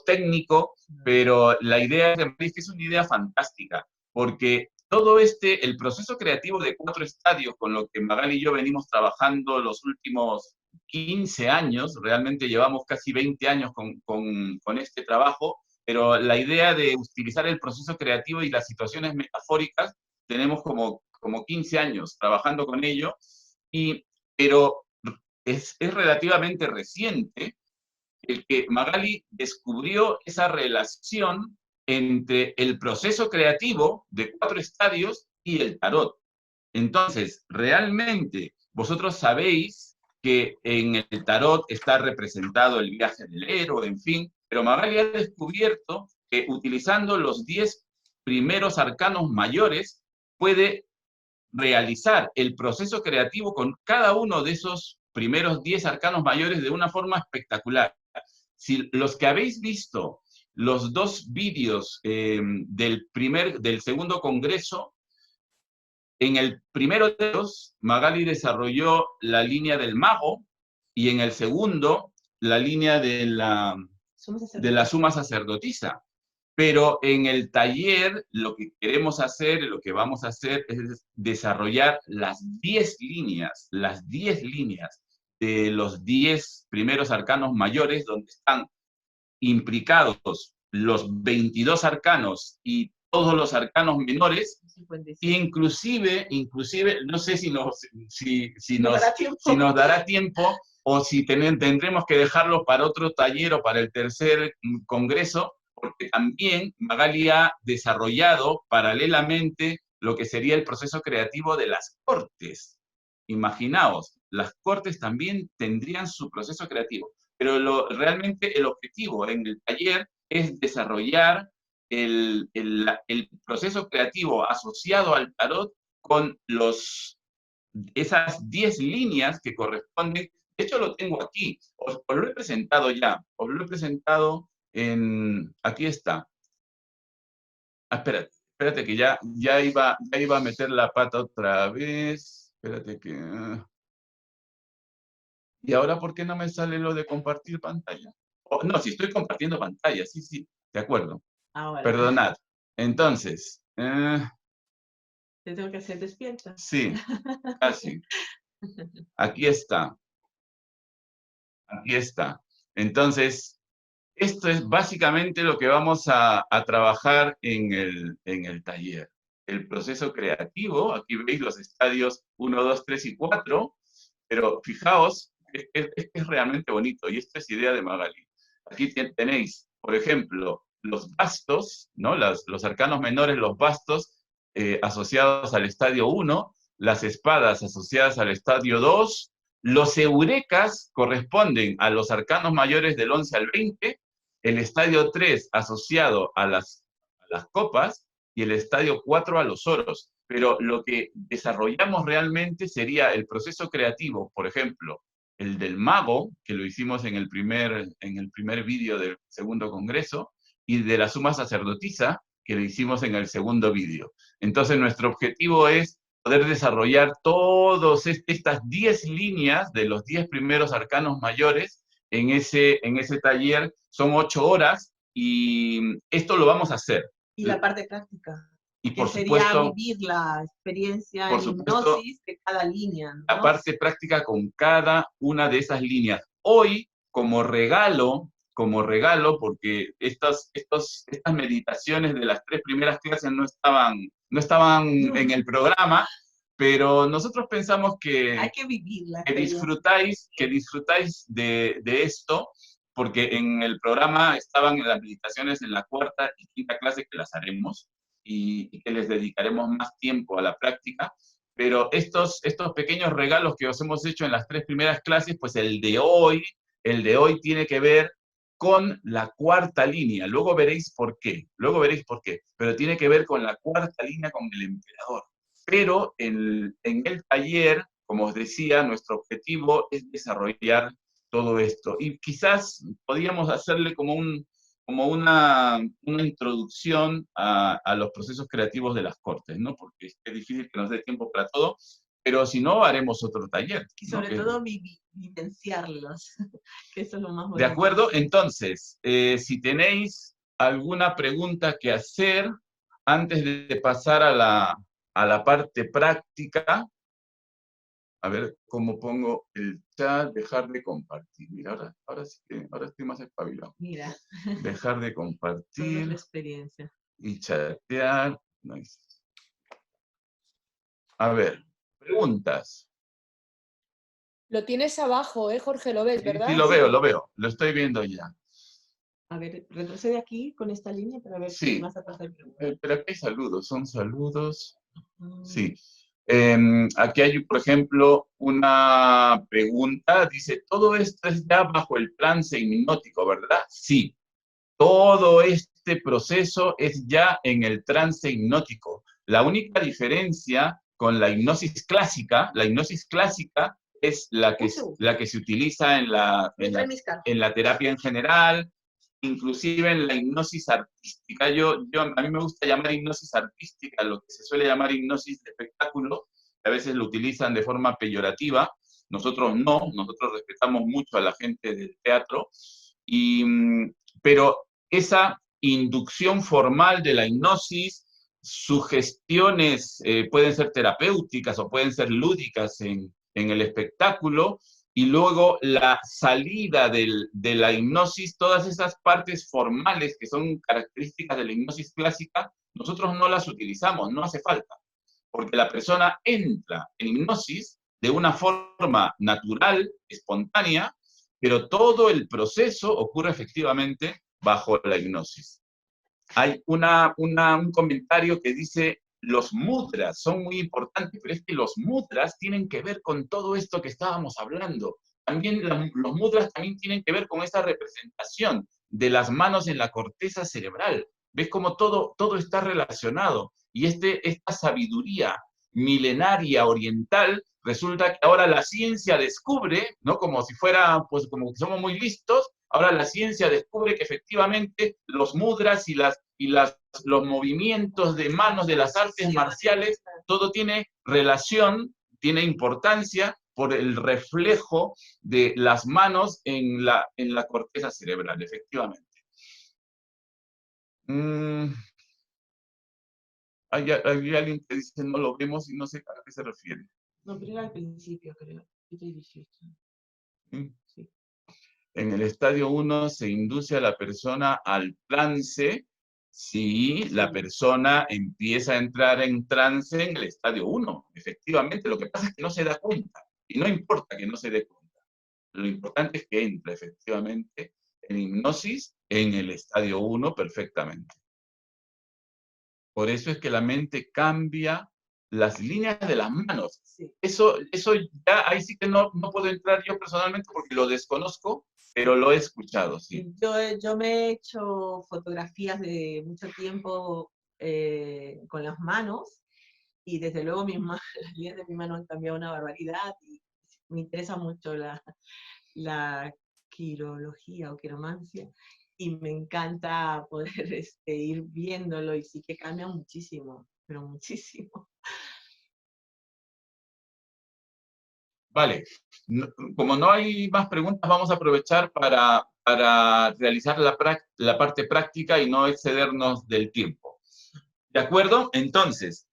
técnico, pero la idea es que es una idea fantástica, porque todo el proceso creativo de 4 estadios con lo que Magali y yo venimos trabajando los últimos 15 años, realmente llevamos casi 20 años con este trabajo, pero la idea de utilizar el proceso creativo y las situaciones metafóricas, tenemos como 15 años trabajando con ello, pero es relativamente reciente el que Magali descubrió esa relación entre el proceso creativo de 4 estadios y el tarot. Entonces, realmente, vosotros sabéis que en el tarot está representado el viaje del héroe, en fin, pero Magali ha descubierto que utilizando los 10 primeros arcanos mayores puede realizar el proceso creativo con cada uno de esos primeros 10 arcanos mayores de una forma espectacular. Si los que habéis visto los 2 vídeos del segundo congreso, en el primero de ellos, Magali desarrolló la línea del mago y en el segundo, la línea de la suma sacerdotisa. Pero en el taller lo que queremos hacer, lo que vamos a hacer es desarrollar las 10 líneas de los 10 primeros arcanos mayores, donde están implicados los 22 arcanos y todos los arcanos menores, inclusive, no sé si nos dará tiempo o si tendremos que dejarlo para otro taller o para el tercer congreso, porque también Magali ha desarrollado paralelamente lo que sería el proceso creativo de las cortes. Imaginaos, las cortes también tendrían su proceso creativo, pero realmente el objetivo en el taller es desarrollar el proceso creativo asociado al tarot con esas 10 líneas que corresponden. De hecho, lo tengo aquí, os lo he presentado ya, aquí está. Espérate que ya iba a meter la pata otra vez. Espérate que... ¿Y ahora por qué no me sale lo de compartir pantalla? Oh, no, si estoy compartiendo pantalla, sí, de acuerdo. Ahora. Perdonad. Entonces... ¿Te tengo que hacer despierta? Sí, casi. Aquí está. Entonces, esto es básicamente lo que vamos a trabajar en el taller. El proceso creativo, aquí veis los estadios 1, 2, 3 y 4, pero fijaos, es realmente bonito, y esto es idea de Magali. Aquí tenéis, por ejemplo, los bastos, ¿no? Los arcanos menores, los bastos, asociados al estadio 1, las espadas asociadas al estadio 2, los eurekas corresponden a los arcanos mayores del 11 al 20, el estadio 3 asociado a las copas y el estadio 4 a los oros. Pero lo que desarrollamos realmente sería el proceso creativo, por ejemplo, el del mago, que lo hicimos en el primer vídeo del segundo congreso, y de la suma sacerdotisa, que lo hicimos en el segundo vídeo. Entonces, nuestro objetivo es poder desarrollar todas estas 10 líneas de los 10 primeros arcanos mayores en ese taller. Son 8 horas y esto lo vamos a hacer. Y la parte práctica. Y que por sería supuesto, vivir la experiencia por en supuesto, hipnosis de cada línea, ¿no? La parte práctica con cada una de esas líneas. Hoy, como regalo, porque estas meditaciones de las 3 primeras clases no estaban no estaban en el programa, pero nosotros pensamos Hay que vivirla. que disfrutáis de esto, porque en el programa estaban las meditaciones en la 4ª y 5ª clase, que las haremos, y que les dedicaremos más tiempo a la práctica, pero estos pequeños regalos que os hemos hecho en las 3 primeras clases, pues el de hoy tiene que ver con la 4ª línea. Luego veréis por qué, pero tiene que ver con la 4ª línea, con el emperador. Pero en el taller, como os decía, nuestro objetivo es desarrollar todo esto. Y quizás podríamos hacerle como una introducción a los procesos creativos de las cortes, ¿no? Porque es difícil que nos dé tiempo para todo, pero si no, haremos otro taller. Y sobre todo vivenciarlos, que eso es lo más bonito. ¿De acuerdo? Entonces, si tenéis alguna pregunta que hacer antes de pasar a la parte práctica, a ver cómo pongo el chat, dejar de compartir. Mira, ahora estoy más espabilado. Mira. Dejar de Toda compartir. la experiencia. Y chatear. Nice. A ver, preguntas. Lo tienes abajo, Jorge, lo ves, ¿verdad? Sí, lo veo, lo estoy viendo ya. A ver, retrocede aquí con esta línea para ver si más atrás hay preguntas. Pero aquí hay saludos, son saludos. Sí. Aquí hay, por ejemplo, una pregunta, dice, todo esto es ya bajo el trance hipnótico, ¿verdad? Sí, todo este proceso es ya en el trance hipnótico. La única diferencia con la hipnosis clásica es la que se utiliza en la terapia en general, inclusive en la hipnosis artística. A mí me gusta llamar hipnosis artística, lo que se suele llamar hipnosis de espectáculo, que a veces lo utilizan de forma peyorativa. Nosotros no, nosotros respetamos mucho a la gente del teatro, pero esa inducción formal de la hipnosis, sugestiones pueden ser terapéuticas o pueden ser lúdicas en el espectáculo, y luego la salida de la hipnosis, todas esas partes formales que son características de la hipnosis clásica, nosotros no las utilizamos, no hace falta, porque la persona entra en hipnosis de una forma natural, espontánea, pero todo el proceso ocurre efectivamente bajo la hipnosis. Hay un comentario que dice, los mudras son muy importantes, pero es que los mudras tienen que ver con todo esto que estábamos hablando. También los mudras también tienen que ver con esa representación de las manos en la corteza cerebral. ¿Ves cómo todo está relacionado? Y esta sabiduría milenaria oriental, resulta que ahora la ciencia descubre, ¿no? Como si fuera, pues como que somos muy listos, ahora la ciencia descubre que efectivamente los mudras y los movimientos de manos de las artes marciales, todo tiene relación, tiene importancia por el reflejo de las manos en la corteza cerebral, efectivamente. Hay alguien que dice no lo vemos y no sé a qué se refiere. No, pero era al principio, creo. Sí. En el estadio 1 se induce a la persona al trance si la persona empieza a entrar en trance en el estadio 1. Efectivamente, lo que pasa es que no se da cuenta. Y no importa que no se dé cuenta. Lo importante es que entra efectivamente en hipnosis en el estadio 1 perfectamente. Por eso es que la mente cambia las líneas de las manos. Sí. Eso ya, ahí sí que no puedo entrar yo personalmente porque lo desconozco, pero lo he escuchado, sí. Yo me he hecho fotografías de mucho tiempo con las manos, y desde luego las líneas de mi mano han cambiado una barbaridad, y me interesa mucho la quirología o quiromancia, y me encanta poder ir viéndolo, y sí que cambia muchísimo, pero muchísimo. Vale, como no hay más preguntas, vamos a aprovechar para realizar la parte práctica y no excedernos del tiempo. ¿De acuerdo? Entonces,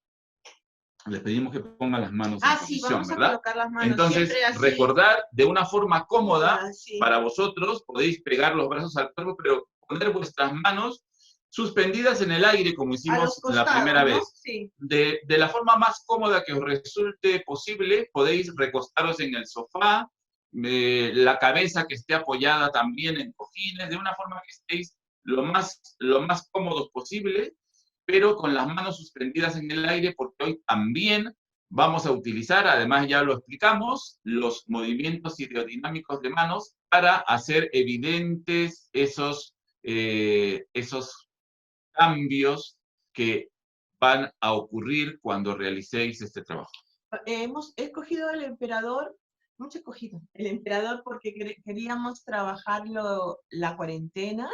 les pedimos que pongan las manos en posición, vamos ¿verdad? A colocar las manos. Entonces, recordar de una forma cómoda para vosotros, podéis pegar los brazos al cuerpo, pero poner vuestras manos suspendidas en el aire, como A los hicimos la costados, primera ¿no? vez. Sí. De la forma más cómoda que os resulte posible, podéis recostaros en el sofá, la cabeza que esté apoyada también en cojines, de una forma que estéis lo más cómodos posible, pero con las manos suspendidas en el aire, porque hoy también vamos a utilizar, además ya lo explicamos, los movimientos hidrodinámicos de manos para hacer evidentes esos cambios que van a ocurrir cuando realicéis este trabajo. Hemos escogido el emperador, el emperador porque queríamos trabajar la cuarentena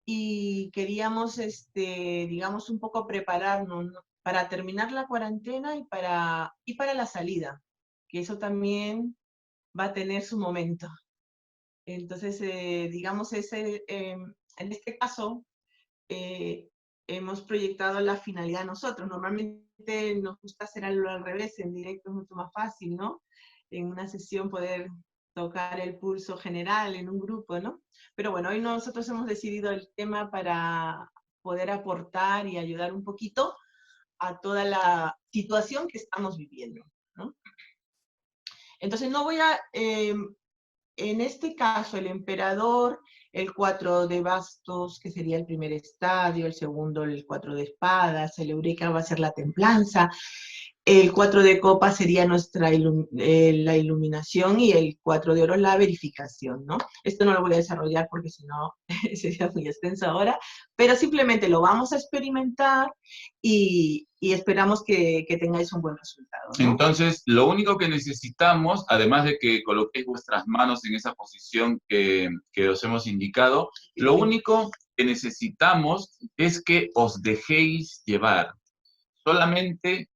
y queríamos, digamos, un poco prepararnos, ¿no?, para terminar la cuarentena y para la salida, que eso también va a tener su momento. Entonces, digamos, en este caso, hemos proyectado la finalidad nosotros. Normalmente nos gusta hacer algo al revés, en directo es mucho más fácil, ¿no? En una sesión poder tocar el pulso general en un grupo, ¿no? Pero bueno, hoy nosotros hemos decidido el tema para poder aportar y ayudar un poquito a toda la situación que estamos viviendo, ¿no? Entonces no voy a, en este caso, el emperador, el 4 de bastos, que sería el primer estadio, el segundo, el 4 de espadas, el eureka va a ser la templanza, el 4 de copas sería la iluminación y el 4 de oro la verificación, ¿no? Esto no lo voy a desarrollar porque si no sería muy extenso ahora, pero simplemente lo vamos a experimentar y esperamos que tengáis un buen resultado, ¿no? Entonces, lo único que necesitamos, además de que coloquéis vuestras manos en esa posición que os hemos indicado, lo único que necesitamos es que os dejéis llevar. Solamente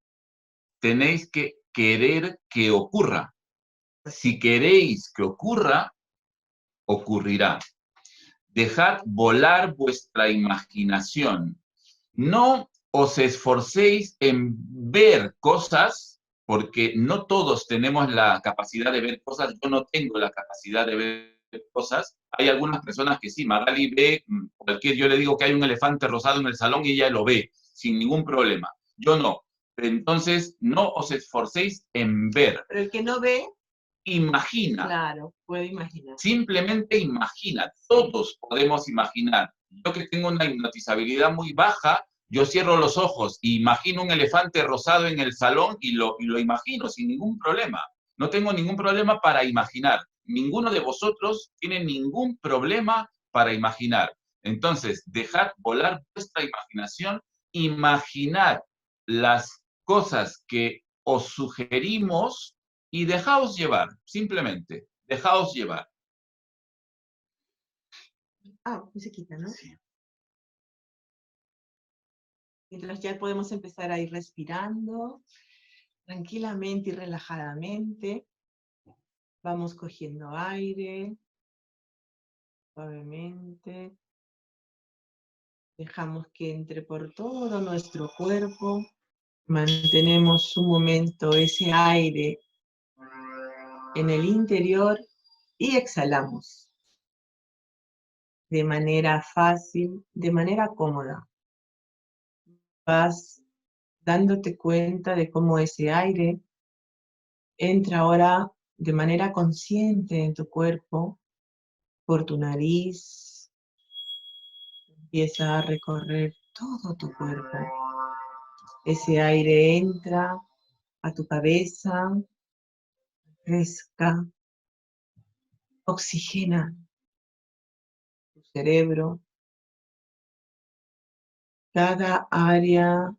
tenéis que querer que ocurra. Si queréis que ocurra, ocurrirá. Dejad volar vuestra imaginación. No os esforcéis en ver cosas, porque no todos tenemos la capacidad de ver cosas. Yo no tengo la capacidad de ver cosas. Hay algunas personas que sí. Magali ve yo le digo que hay un elefante rosado en el salón y ella lo ve sin ningún problema. Yo no. Entonces, no os esforcéis en ver. Pero el que no ve, imagina. Claro, puede imaginar. Simplemente imagina. Todos podemos imaginar. Yo que tengo una hipnotizabilidad muy baja, yo cierro los ojos e imagino un elefante rosado en el salón y lo imagino sin ningún problema. No tengo ningún problema para imaginar. Ninguno de vosotros tiene ningún problema para imaginar. Entonces, dejad volar vuestra imaginación, imaginad las cosas que os sugerimos y dejaos llevar, simplemente, dejaos llevar. Musiquita, ¿no? Sí. Mientras ya podemos empezar a ir respirando tranquilamente y relajadamente. Vamos cogiendo aire suavemente. Dejamos que entre por todo nuestro cuerpo. Mantenemos un momento ese aire en el interior y exhalamos de manera fácil, de manera cómoda. Vas dándote cuenta de cómo ese aire entra ahora de manera consciente en tu cuerpo, por tu nariz, empieza a recorrer todo tu cuerpo. Ese aire entra a tu cabeza, refresca, oxigena tu cerebro. Cada área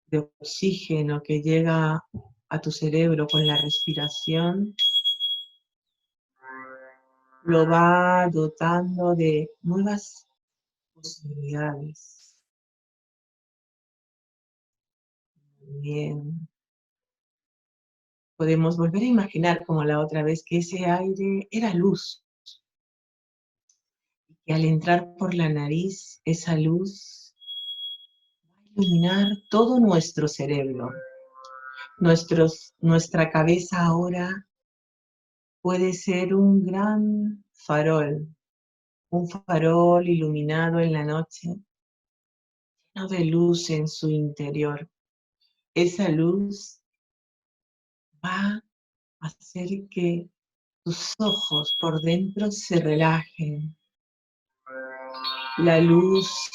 de oxígeno que llega a tu cerebro con la respiración lo va dotando de nuevas posibilidades. Bien. Podemos volver a imaginar como la otra vez que ese aire era luz. Y al entrar por la nariz, esa luz va a iluminar todo nuestro cerebro. Nuestra cabeza ahora puede ser un gran farol, un farol iluminado en la noche, lleno de luz en su interior. Esa luz va a hacer que tus ojos por dentro se relajen. La luz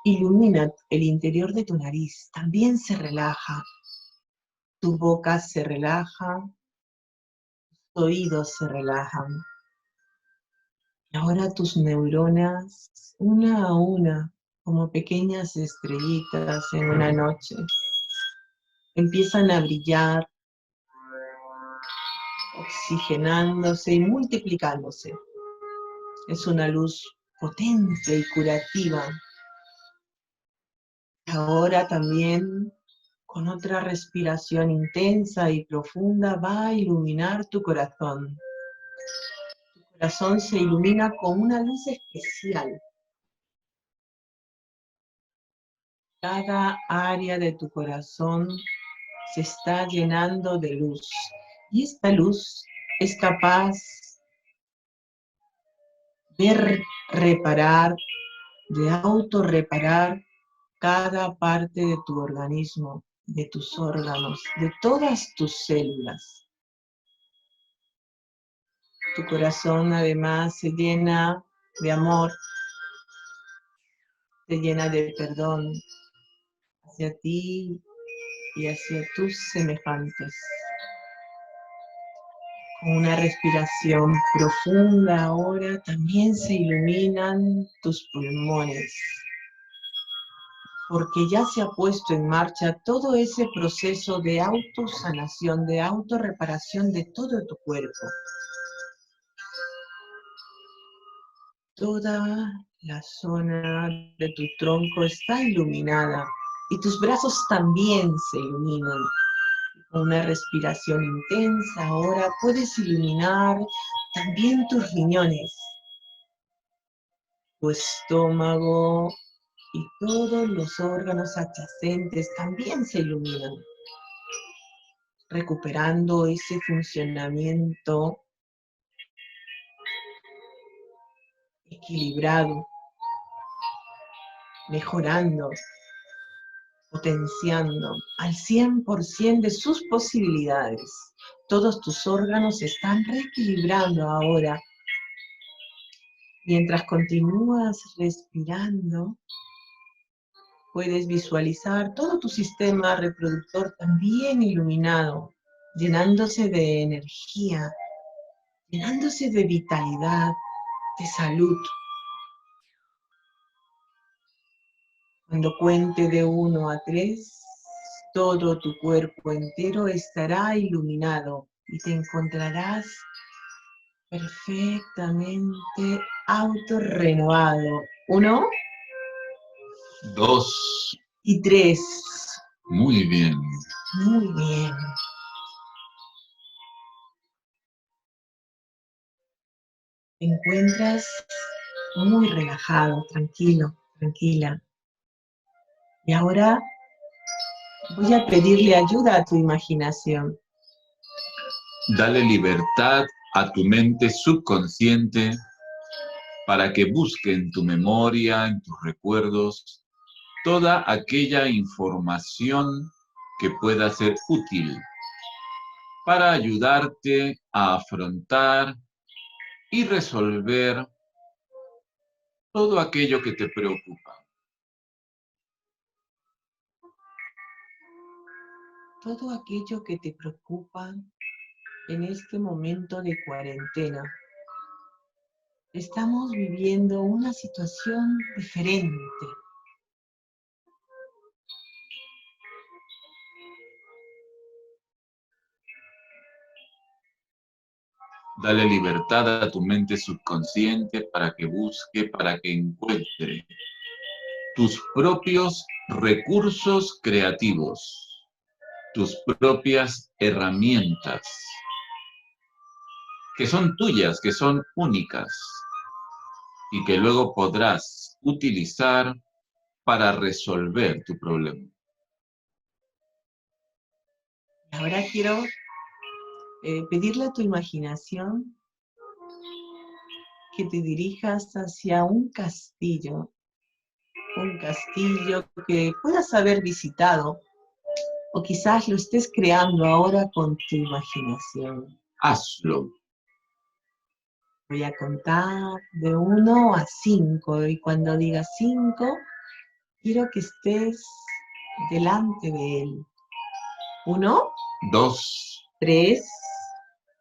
ilumina el interior de tu nariz, también se relaja. Tu boca se relaja, tus oídos se relajan. Y ahora tus neuronas, una a una, como pequeñas estrellitas en una noche, empiezan a brillar, oxigenándose y multiplicándose. Es una luz potente y curativa. Ahora también, con otra respiración intensa y profunda, va a iluminar tu corazón. Tu corazón se ilumina con una luz especial. Cada área de tu corazón se está llenando de luz. Y esta luz es capaz de reparar, de autorreparar cada parte de tu organismo, de tus órganos, de todas tus células. Tu corazón además se llena de amor, se llena de perdón hacia ti y hacia tus semejantes. Con una respiración profunda ahora también se iluminan tus pulmones, porque ya se ha puesto en marcha todo ese proceso de autosanación, de autorreparación de todo tu cuerpo. Toda la zona de tu tronco está iluminada y tus brazos también se iluminan. Con una respiración intensa ahora puedes iluminar también tus riñones, tu estómago y todos los órganos adyacentes también se iluminan, recuperando ese funcionamiento equilibrado, mejorando, potenciando al 100% de sus posibilidades. Todos tus órganos se están reequilibrando ahora. Mientras continúas respirando, puedes visualizar todo tu sistema reproductor también iluminado, llenándose de energía, llenándose de vitalidad, de salud. Cuando cuente de 1 a 3, todo tu cuerpo entero estará iluminado y te encontrarás perfectamente autorrenovado. 1, 2. y 3. Muy bien. Muy bien. Te encuentras muy relajado, tranquilo, tranquila. Y ahora voy a pedirle ayuda a tu imaginación. Dale libertad a tu mente subconsciente para que busque en tu memoria, en tus recuerdos, toda aquella información que pueda ser útil para ayudarte a afrontar y resolver todo aquello que te preocupa. Todo aquello que te preocupa en este momento de cuarentena. Estamos viviendo una situación diferente. Dale libertad a tu mente subconsciente para que busque, para que encuentre tus propios recursos creativos, tus propias herramientas, que son tuyas, que son únicas, y que luego podrás utilizar para resolver tu problema. Ahora quiero pedirle a tu imaginación que te dirijas hacia un castillo que puedas haber visitado o quizás lo estés creando ahora con tu imaginación. Hazlo. Voy a contar de 1 a 5 y cuando diga 5, quiero que estés delante de él. 1, 2, 3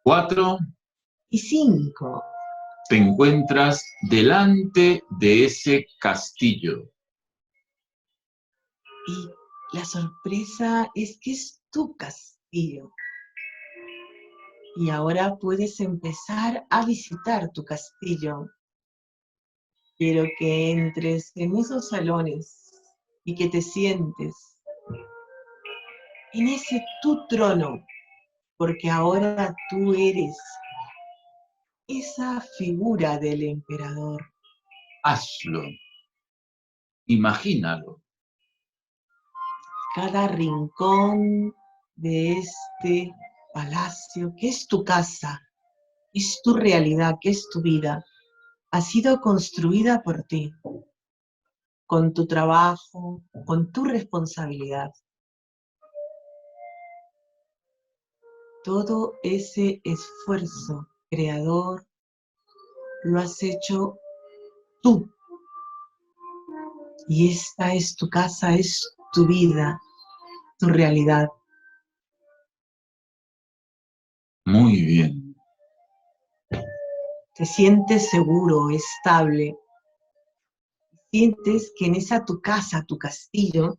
4. y 5. Te encuentras delante de ese castillo. Y la sorpresa es que es tu castillo. Y ahora puedes empezar a visitar tu castillo. Quiero que entres en esos salones y que te sientes en ese tu trono, porque ahora tú eres esa figura del emperador. Hazlo. Imagínalo. Cada rincón de este palacio, que es tu casa, es tu realidad, que es tu vida, ha sido construida por ti, con tu trabajo, con tu responsabilidad. Todo ese esfuerzo creador lo has hecho tú. Y esta es tu casa, es tu vida, tu realidad. Muy bien. Te sientes seguro, estable. Sientes que en esa tu casa, tu castillo,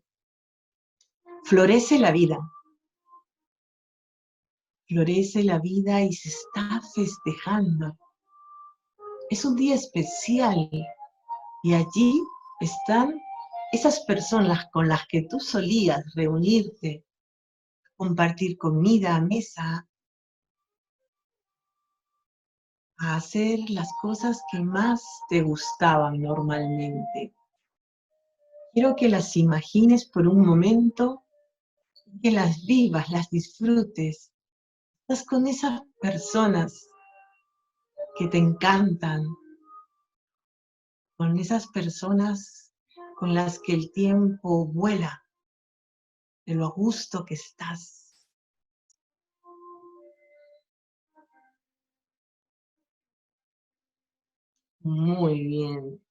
florece la vida. Florece la vida y se está festejando. Es un día especial y allí están esas personas con las que tú solías reunirte, compartir comida, mesa, a hacer las cosas que más te gustaban normalmente. Quiero que las imagines por un momento, que las vivas, las disfrutes. Estás con esas personas que te encantan, con esas personas con las que el tiempo vuela, de lo a gusto que estás. Muy bien.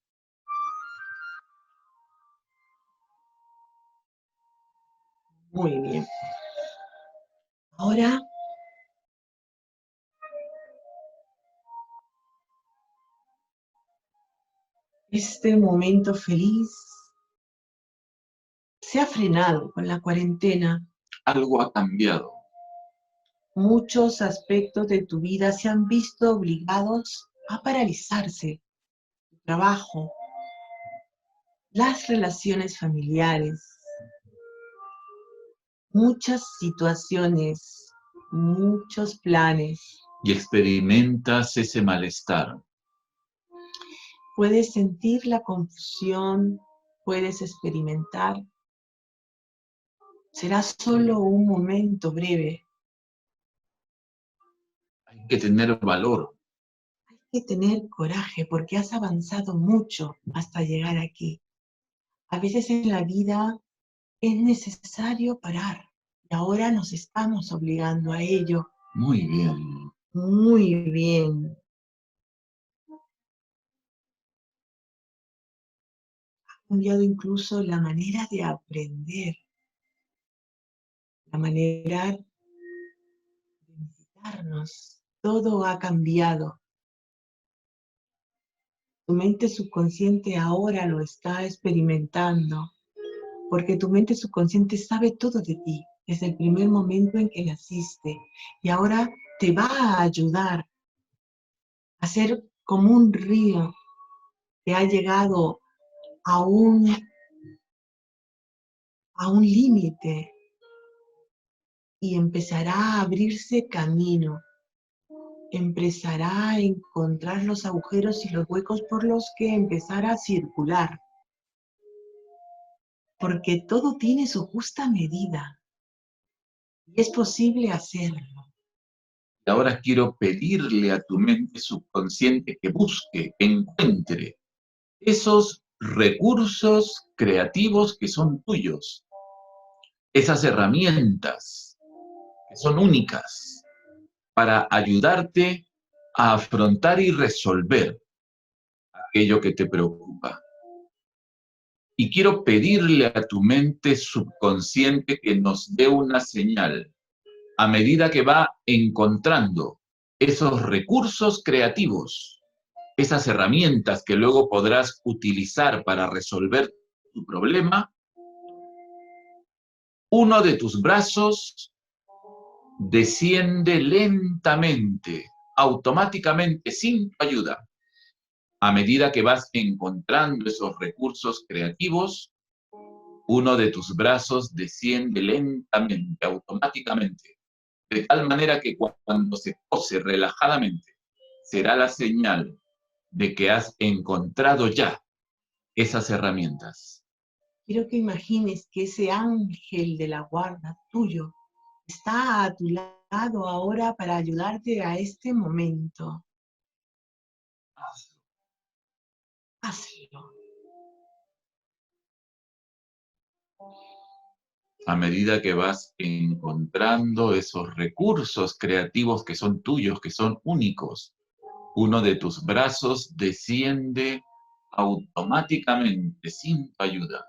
Muy bien. Ahora, este momento feliz se ha frenado con la cuarentena. Algo ha cambiado. Muchos aspectos de tu vida se han visto obligados a paralizarse. Tu trabajo, las relaciones familiares, muchas situaciones, muchos planes. Y experimentas ese malestar. Puedes sentir la confusión, puedes experimentar. Será solo un momento breve. Hay que tener valor. Hay que tener coraje porque has avanzado mucho hasta llegar aquí. A veces en la vida es necesario parar y ahora nos estamos obligando a ello. Muy bien. Muy bien. Ha cambiado incluso la manera de aprender, la manera de visitarnos. Todo ha cambiado. Tu mente subconsciente ahora lo está experimentando, porque tu mente subconsciente sabe todo de ti desde el primer momento en que naciste y ahora te va a ayudar a ser como un río que ha llegado a un límite y empezará a abrirse camino, empezará a encontrar los agujeros y los huecos por los que empezar a circular. Porque todo tiene su justa medida y es posible hacerlo. Y ahora quiero pedirle a tu mente subconsciente que busque, encuentre esos recursos creativos que son tuyos, esas herramientas que son únicas para ayudarte a afrontar y resolver aquello que te preocupa. Y quiero pedirle a tu mente subconsciente que nos dé una señal a medida que va encontrando esos recursos creativos, esas herramientas que luego podrás utilizar para resolver tu problema. Uno de tus brazos desciende lentamente, automáticamente, sin tu ayuda. A medida que vas encontrando esos recursos creativos, uno de tus brazos desciende lentamente, automáticamente, de tal manera que cuando se pose relajadamente, será la señal de que has encontrado ya esas herramientas. Quiero que imagines que ese ángel de la guarda tuyo está a tu lado ahora para ayudarte a este momento. Hazlo. A medida que vas encontrando esos recursos creativos que son tuyos, que son únicos, uno de tus brazos desciende automáticamente, sin tu ayuda,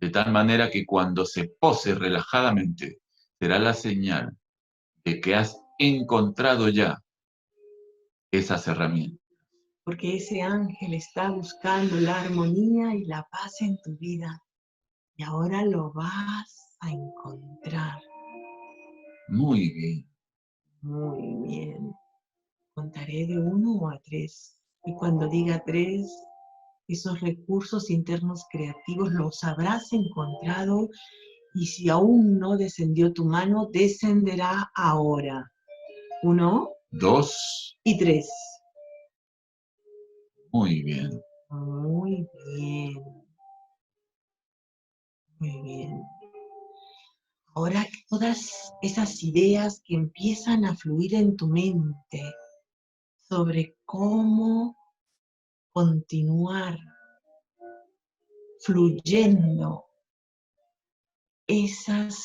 de tal manera que cuando se pose relajadamente, será la señal de que has encontrado ya esas herramientas. Porque ese ángel está buscando la armonía y la paz en tu vida. Y ahora lo vas a encontrar. Muy bien. Muy bien. Contaré de 1 a 3. Y cuando diga 3, esos recursos internos creativos los habrás encontrado. Y si aún no descendió tu mano, descenderá ahora. 1 2. y 3. Muy bien. Muy bien. Muy bien. Ahora todas esas ideas que empiezan a fluir en tu mente sobre cómo continuar fluyendo esas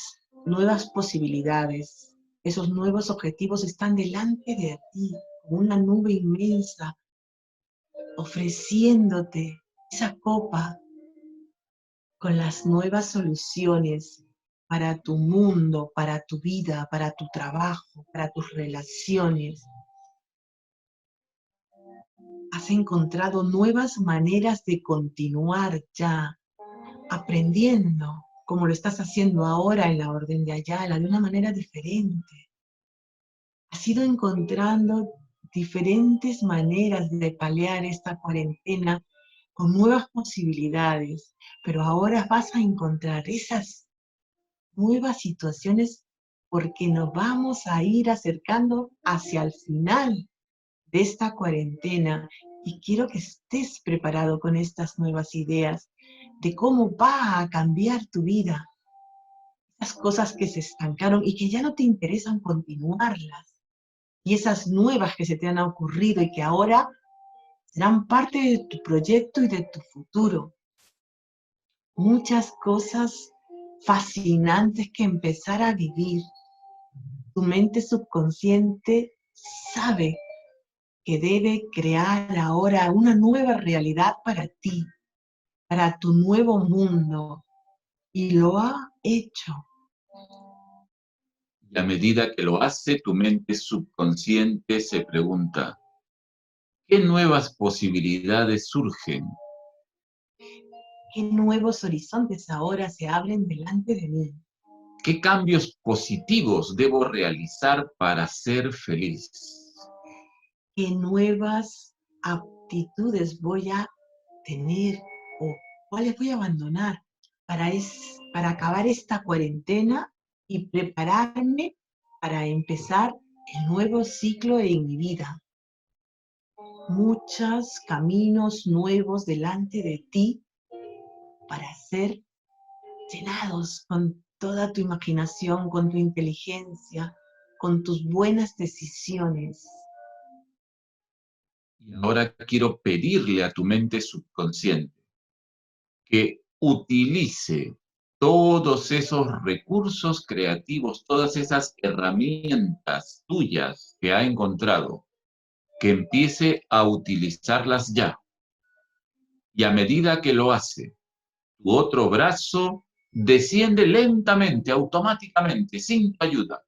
nuevas posibilidades, esos nuevos objetivos están delante de ti, como una nube inmensa, ofreciéndote esa copa con las nuevas soluciones para tu mundo, para tu vida, para tu trabajo, para tus relaciones. Has encontrado nuevas maneras de continuar ya, aprendiendo, como lo estás haciendo ahora en la Orden de Ayala, de una manera diferente. Has ido encontrando diferentes maneras de paliar esta cuarentena con nuevas posibilidades, pero ahora vas a encontrar esas nuevas situaciones porque nos vamos a ir acercando hacia el final de esta cuarentena y quiero que estés preparado con estas nuevas ideas de cómo va a cambiar tu vida. Esas cosas que se estancaron y que ya no te interesan continuarlas. Y esas nuevas que se te han ocurrido y que ahora serán parte de tu proyecto y de tu futuro. Muchas cosas fascinantes que empezar a vivir. Tu mente subconsciente sabe que debe crear ahora una nueva realidad para ti, para tu nuevo mundo. Y lo ha hecho. Y a medida que lo hace, tu mente subconsciente se pregunta, ¿qué nuevas posibilidades surgen? ¿Qué nuevos horizontes ahora se abren delante de mí? ¿Qué cambios positivos debo realizar para ser feliz? ¿Qué nuevas aptitudes voy a tener o cuáles voy a abandonar para acabar esta cuarentena y prepararme para empezar el nuevo ciclo en mi vida? Muchos caminos nuevos delante de ti para ser llenados con toda tu imaginación, con tu inteligencia, con tus buenas decisiones. Y ahora quiero pedirle a tu mente subconsciente que utilice todos esos recursos creativos, todas esas herramientas tuyas que ha encontrado, que empiece a utilizarlas ya. Y a medida que lo hace, tu otro brazo desciende lentamente, automáticamente, sin tu ayuda.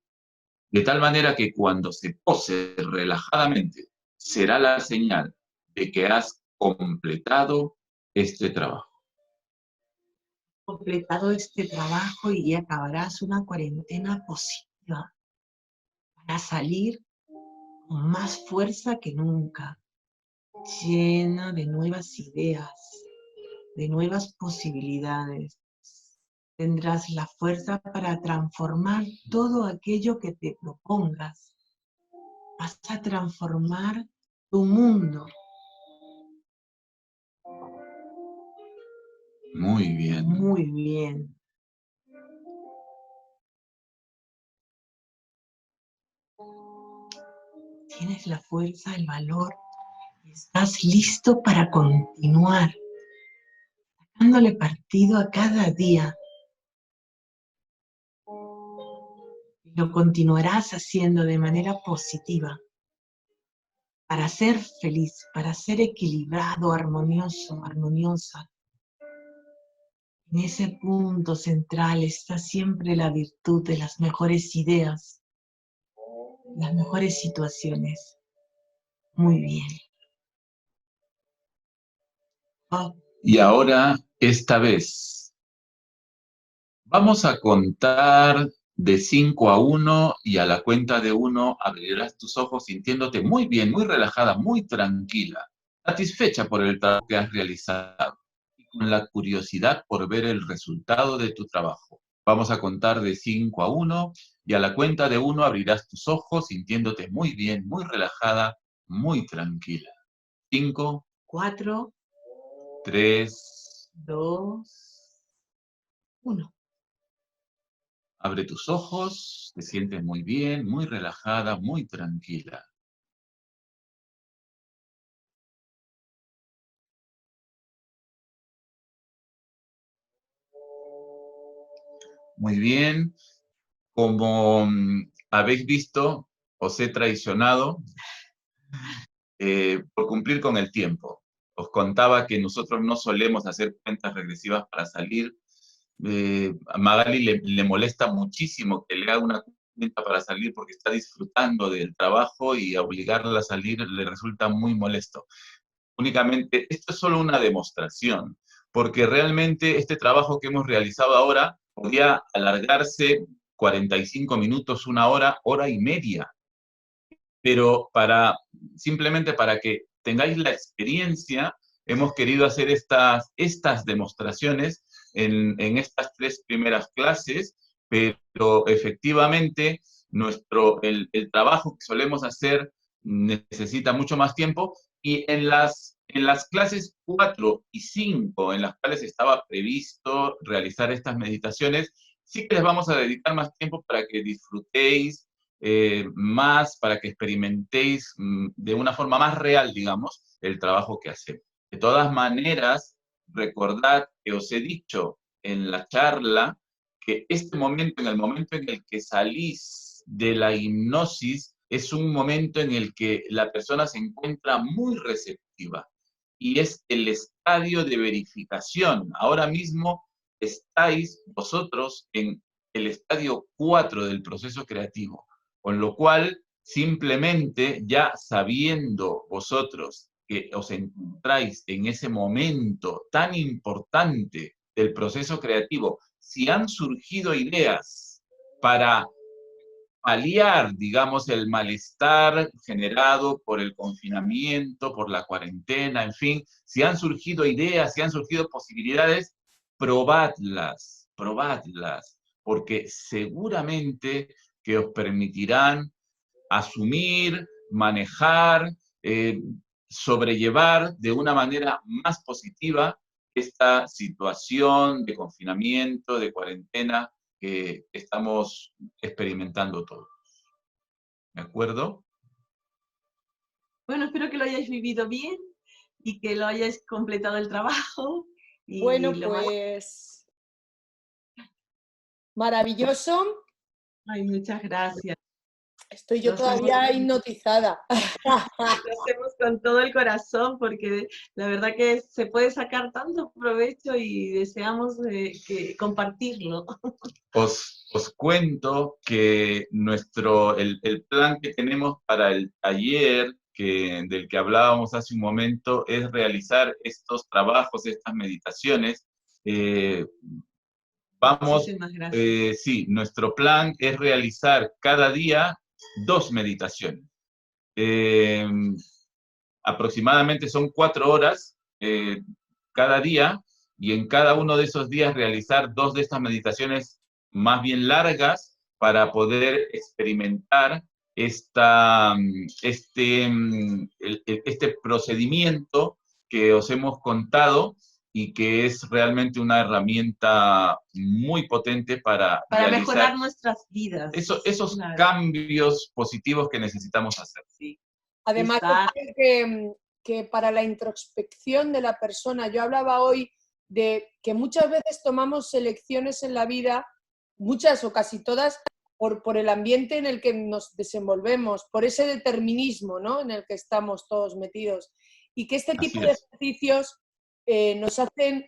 De tal manera que cuando se pose relajadamente, será la señal de que has completado este trabajo. Completado este trabajo y acabarás una cuarentena positiva para salir con más fuerza que nunca, llena de nuevas ideas, de nuevas posibilidades. Tendrás la fuerza para transformar todo aquello que te propongas. Vas a transformar tu mundo. Muy bien. Muy bien. Tienes la fuerza, el valor. Estás listo para continuar, dándole partido a cada día. Lo continuarás haciendo de manera positiva, para ser feliz, para ser equilibrado, armonioso, armoniosa. En ese punto central está siempre la virtud de las mejores ideas, las mejores situaciones. Muy bien. Oh, Y ahora, esta vez, vamos a contar de 5 a 1 y a la cuenta de 1 abrirás tus ojos sintiéndote muy bien, muy relajada, muy tranquila, satisfecha por el trabajo que has realizado y con la curiosidad por ver el resultado de tu trabajo. Vamos a contar de 5 a 1 y a la cuenta de 1 abrirás tus ojos sintiéndote muy bien, muy relajada, muy tranquila. 5, 4, 3, 2, 1. abre tus ojos, te sientes muy bien, muy relajada, muy tranquila. Muy bien, como habéis visto, os he traicionado por cumplir con el tiempo. Os contaba que nosotros no solemos hacer cuentas regresivas para salir. A Magali le molesta muchísimo que le haga una cuenta para salir porque está disfrutando del trabajo y obligarla a salir le resulta muy molesto. Únicamente, esto es solo una demostración, porque realmente este trabajo que hemos realizado ahora podía alargarse 45 minutos, una hora, hora y media, pero simplemente para que tengáis la experiencia, hemos querido hacer estas demostraciones en estas 3 primeras clases, pero efectivamente el trabajo que solemos hacer necesita mucho más tiempo y en las clases 4 y 5, en las cuales estaba previsto realizar estas meditaciones, sí que les vamos a dedicar más tiempo para que disfrutéis más, para que experimentéis de una forma más real, digamos, el trabajo que hacemos. De todas maneras, recordad que os he dicho en la charla que este momento, en el momento en el que salís de la hipnosis, es un momento en el que la persona se encuentra muy receptiva y es el estadio de verificación. Ahora mismo estáis vosotros en el estadio 4 del proceso creativo, con lo cual simplemente ya sabiendo vosotros que os encontráis en ese momento tan importante del proceso creativo, si han surgido ideas para paliar, digamos, el malestar generado por el confinamiento, por la cuarentena, en fin, si han surgido ideas, si han surgido posibilidades, probadlas, porque seguramente que os permitirán asumir, manejar, sobrellevar de una manera más positiva esta situación de confinamiento, de cuarentena que estamos experimentando todos. ¿De acuerdo? Bueno, espero que lo hayáis vivido bien y que lo hayáis completado el trabajo. Y Bueno, lo más- pues maravilloso. Ay, muchas gracias. Estoy yo Lo todavía hacemos- hipnotizada. Lo hacemos con todo el corazón porque la verdad que se puede sacar tanto provecho y deseamos compartirlo. Os cuento que el plan que tenemos para el taller del que hablábamos hace un momento es realizar estos trabajos, estas meditaciones. Muchísimas gracias. Sí, nuestro plan es realizar cada día 2 meditaciones. Eh, Aproximadamente son 4 horas cada día, y en cada uno de esos días realizar 2 de estas meditaciones más bien largas para poder experimentar este procedimiento que os hemos contado y que es realmente una herramienta muy potente para realizar mejorar nuestras vidas. esos Claro. cambios positivos que necesitamos hacer. Sí. Además, yo creo que para la introspección de la persona, yo hablaba hoy de que muchas veces tomamos elecciones en la vida, muchas o casi todas, por el ambiente en el que nos desenvolvemos, por ese determinismo, ¿no?, en el que estamos todos metidos. Y que este tipo de ejercicios nos hacen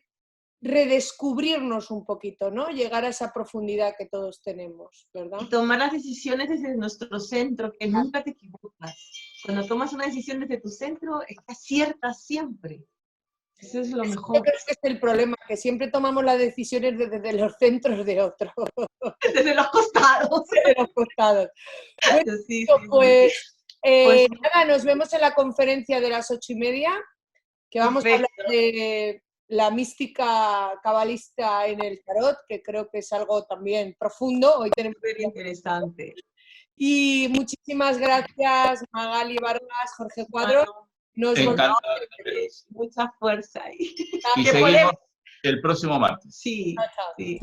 redescubrirnos un poquito, ¿no? Llegar a esa profundidad que todos tenemos, ¿verdad? Y tomar las decisiones desde nuestro centro, que nunca te equivocas. Cuando tomas una decisión desde tu centro, está cierta siempre. Eso es lo mejor. Yo creo que es el problema, que siempre tomamos las decisiones desde los centros de otros. Desde los costados. Desde los costados. Bueno, Sí, pues, Pues- nada, nos vemos en la conferencia de las 8:30, que vamos a hablar de la mística cabalista en el tarot, que creo que es algo también profundo. Hoy tenemos Súper interesante. Y muchísimas gracias, Magali Vargas, Jorge Cuadro. Nos Encantado. Mucha fuerza ahí. Y seguimos el próximo martes. Sí, Chao, chao. sí.